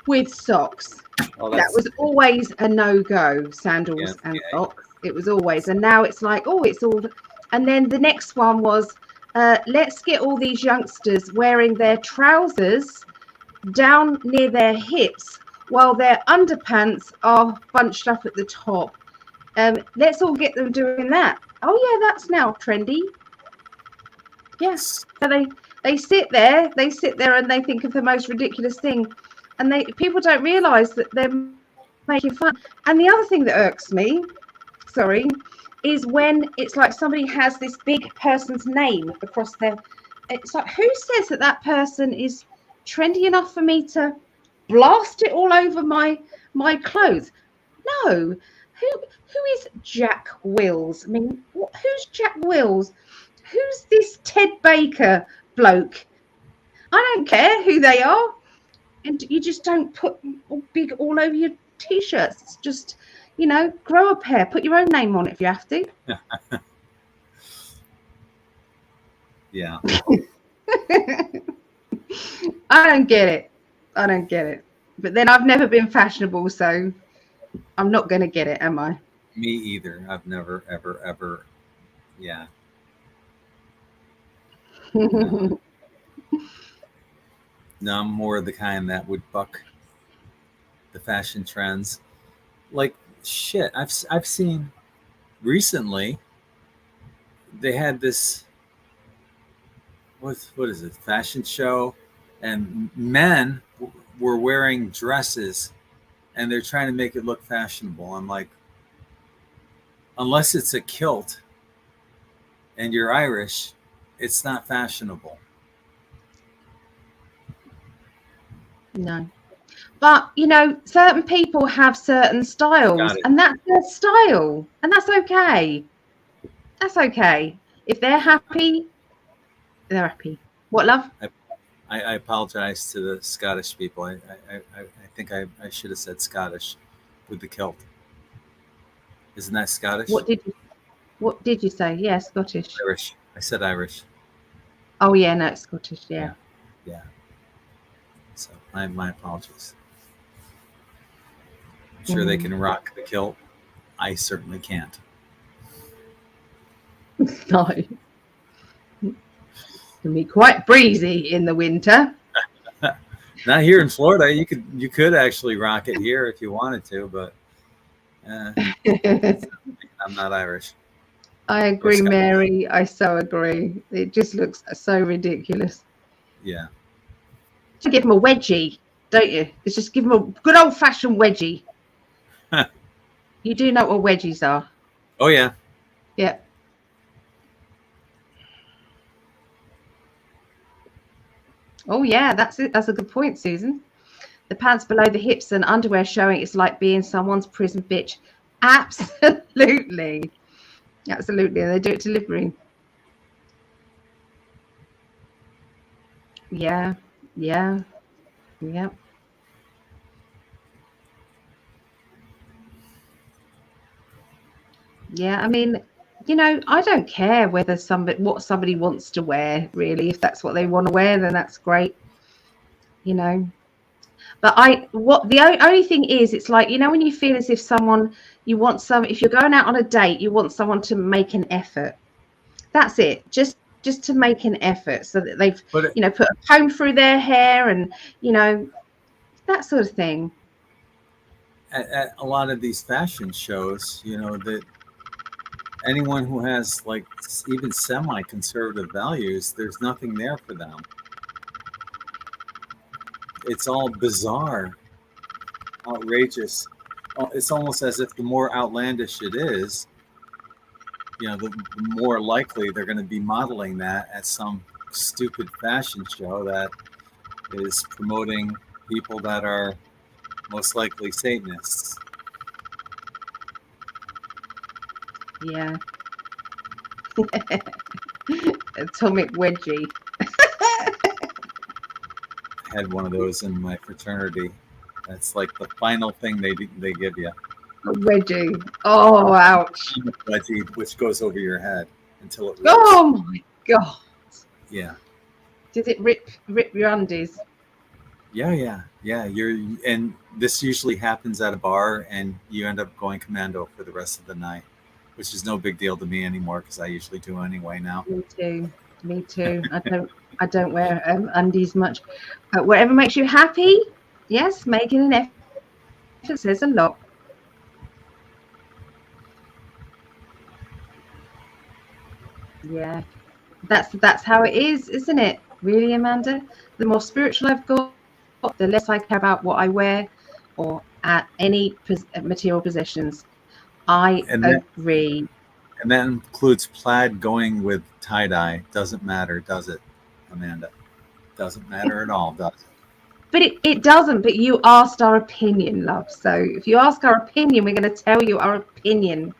Speaker 2: with socks. That was always a no-go. Sandals and socks. It was always, and now it's like, it's all. And then the next one was, let's get all these youngsters wearing their trousers down near their hips while their underpants are bunched up at the top. Let's all get them doing that. Oh yeah, that's now trendy. Yes. So they sit there and they think of the most ridiculous thing, and people don't realise that they're making fun. And the other thing that irks me, is when it's like somebody has this big person's name across their. It's like, who says that person is trendy enough for me to blast it all over my clothes? No. Who is Jack Wills? I mean, who's Jack Wills? Who's this Ted Baker bloke? I don't care who they are. And you just don't put big all over your T-shirts. It's just, grow a pair. Put your own name on it if you have to.
Speaker 1: Yeah.
Speaker 2: I don't get it. But then I've never been fashionable, so I'm not going to get it, am I?
Speaker 1: Me either. I've never, ever, ever. Yeah. No, I'm more the kind that would buck the fashion trends. Like, shit, I've seen recently they had this what is it, fashion show, and men were wearing dresses and they're trying to make it look fashionable. I'm like, unless it's a kilt and you're Irish, it's not fashionable.
Speaker 2: No. But, certain people have certain styles, and that's their style, and that's okay. That's okay. If they're happy, they're happy. What, love?
Speaker 1: I apologize to the Scottish people. I think I should have said Scottish with the kilt. Isn't that Scottish?
Speaker 2: What did you say? Yeah, Scottish.
Speaker 1: Irish. I said Irish.
Speaker 2: Oh yeah, no, it's Scottish. Yeah.
Speaker 1: So my apologies. I'm sure they can rock the kilt. I certainly can't.
Speaker 2: No. It can be quite breezy in the winter.
Speaker 1: Not here in Florida. You could actually rock it here if you wanted to, but I'm not Irish.
Speaker 2: I agree, Mary. I so agree. It just looks so ridiculous.
Speaker 1: Yeah.
Speaker 2: To give them a wedgie, don't you? It's just give them a good old-fashioned wedgie. You do know what wedgies are?
Speaker 1: Oh, yeah.
Speaker 2: Yeah. Oh, yeah, that's it. That's a good point, Susan. The pants below the hips and underwear showing, it's like being someone's prison bitch. Absolutely. Absolutely. And they do it deliberately. Yeah. Yeah. Yeah. Yeah. I mean, you know, I don't care whether what somebody wants to wear, really. If that's what they want to wear, then that's great. You know. But only thing is, it's like, you know, when you feel as if if you're going out on a date, you want someone to make an effort. That's it. Just to make an effort so that they've, you know, put a comb through their hair and, you know, that sort of thing.
Speaker 1: At a lot of these fashion shows, you know, that anyone who has like even semi-conservative values, there's nothing there for them. It's all bizarre, outrageous. It's almost as if the more outlandish it is, you know, the more likely they're going to be modeling that at some stupid fashion show that is promoting people that are most likely Satanists.
Speaker 2: Yeah. Atomic wedgie.
Speaker 1: I had one of those in my fraternity. That's like the final thing they give you.
Speaker 2: A wedgie. Oh, ouch.
Speaker 1: Wedgie, which goes over your head until it rips.
Speaker 2: Oh my god.
Speaker 1: Yeah.
Speaker 2: Did it rip your undies?
Speaker 1: Yeah. And this usually happens at a bar, and you end up going commando for the rest of the night, which is no big deal to me anymore because I usually do anyway now.
Speaker 2: Me too. I don't wear undies much. Whatever makes you happy. Yes, making an effort says a lot. Yeah, that's how it is, isn't it? Really, Amanda? The more spiritual I've got, the less I care about what I wear or at any material possessions. I agree.
Speaker 1: And that includes plaid going with tie-dye. Doesn't matter, does it, Amanda? Doesn't matter at all, does it?
Speaker 2: But it doesn't. But you asked our opinion, love. So if you ask our opinion, we're going to tell you our opinion.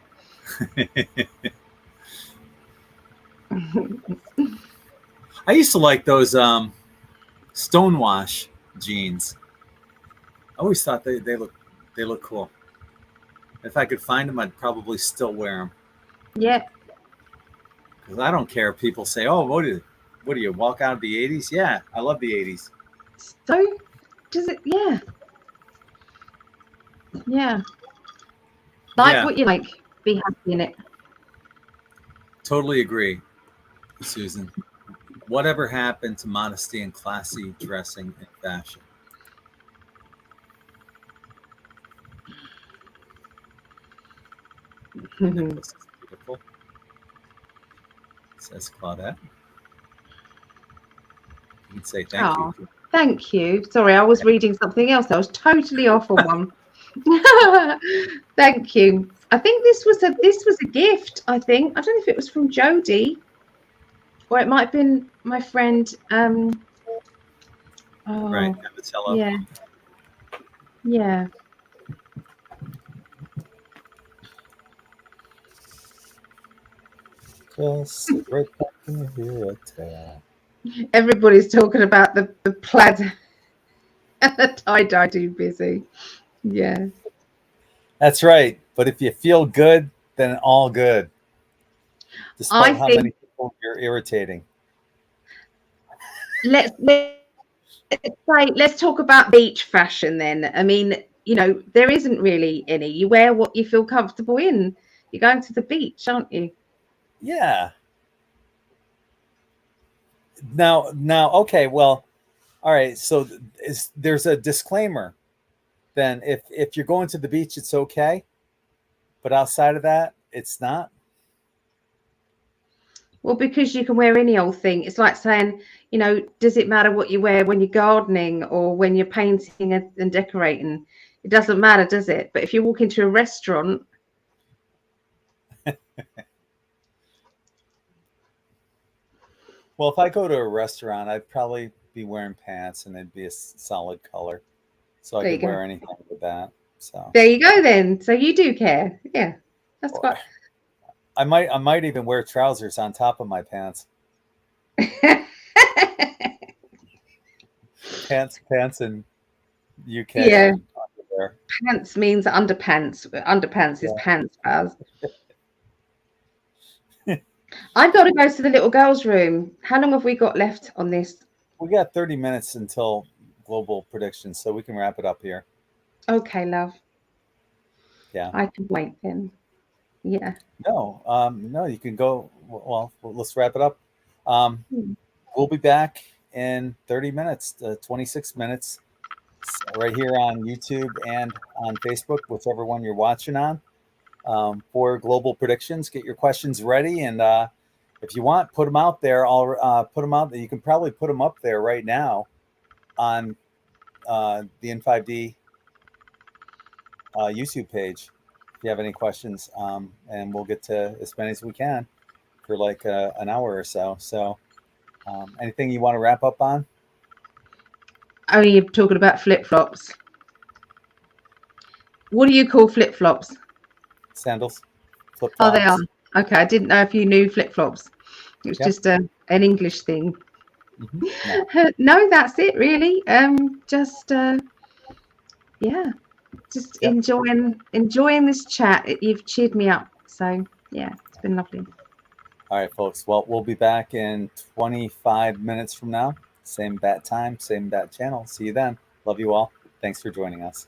Speaker 1: I used to like those stonewash jeans. I always thought they look cool. If I could find them, I'd probably still wear them.
Speaker 2: Yeah.
Speaker 1: Because I don't care if people say, "Oh, what do you walk out of the '80s?" Yeah, I love the '80s.
Speaker 2: So, does it? Yeah. Yeah. Like what you like. Be happy in it.
Speaker 1: Totally agree, Susan. Whatever happened to modesty and classy dressing and fashion? This is beautiful, says Claudette. You can say thank you.
Speaker 2: Thank you. Sorry, I was reading something else. I was totally off on one. Thank you. I think this was a gift. I don't know if it was from Jodie, or it might have been my friend.
Speaker 1: Right,
Speaker 2: yeah, yeah.
Speaker 1: Just sit right back in here.
Speaker 2: Everybody's talking about the plaid and the tie-dye. Too busy. Yeah.
Speaker 1: That's right. But if you feel good, then all good. Despite how many people you're irritating.
Speaker 2: Let's talk about beach fashion then. I mean, you know, there isn't really any. You wear what you feel comfortable in. You're going to the beach, aren't you?
Speaker 1: Yeah. Now, okay. Well, all right. So there's a disclaimer. Then, if you're going to the beach, it's okay, but outside of that, it's not.
Speaker 2: Well, because you can wear any old thing. It's like saying, you know, does it matter what you wear when you're gardening or when you're painting and decorating? It doesn't matter, does it? But if you walk into a restaurant,
Speaker 1: Well, if I go to a restaurant, I'd probably be wearing pants, and it'd be a solid color, so I
Speaker 2: there you
Speaker 1: could
Speaker 2: go.
Speaker 1: wear anything with that. So
Speaker 2: There you go then. So you do care. Yeah. That's quite
Speaker 1: I might even wear trousers on top of my pants. Pants in UK.
Speaker 2: Yeah.
Speaker 1: There.
Speaker 2: Pants means underpants. Underpants is pants, Baz. I've got to go to the little girl's room. How long have we got left on this?
Speaker 1: We got 30 minutes until global predictions, so we can wrap it up here.
Speaker 2: Okay, love.
Speaker 1: Yeah.
Speaker 2: I can wait then. Yeah.
Speaker 1: No, you can go. Well, let's wrap it up. We'll be back in 30 minutes, 26 minutes, right here on YouTube and on Facebook, whichever one you're watching on, for global predictions. Get your questions ready, and if you want, put them out there. I'll put them out there. You can probably put them up there right now on the In5D YouTube page. If you have any questions, and we'll get to as many as we can for like an hour or so. So, anything you want to wrap up on?
Speaker 2: Oh, you're talking about flip-flops. What do you call flip-flops?
Speaker 1: Sandals, flip-flops.
Speaker 2: Oh, they are. Okay, I didn't know if you knew flip-flops. It was just an English thing.
Speaker 1: Mm-hmm.
Speaker 2: No, that's it really. Just enjoying this chat. You've cheered me up. So yeah, it's been lovely.
Speaker 1: All right, folks. Well, we'll be back in 25 minutes from now. Same bat time, same bat channel. See you then. Love you all. Thanks for joining us.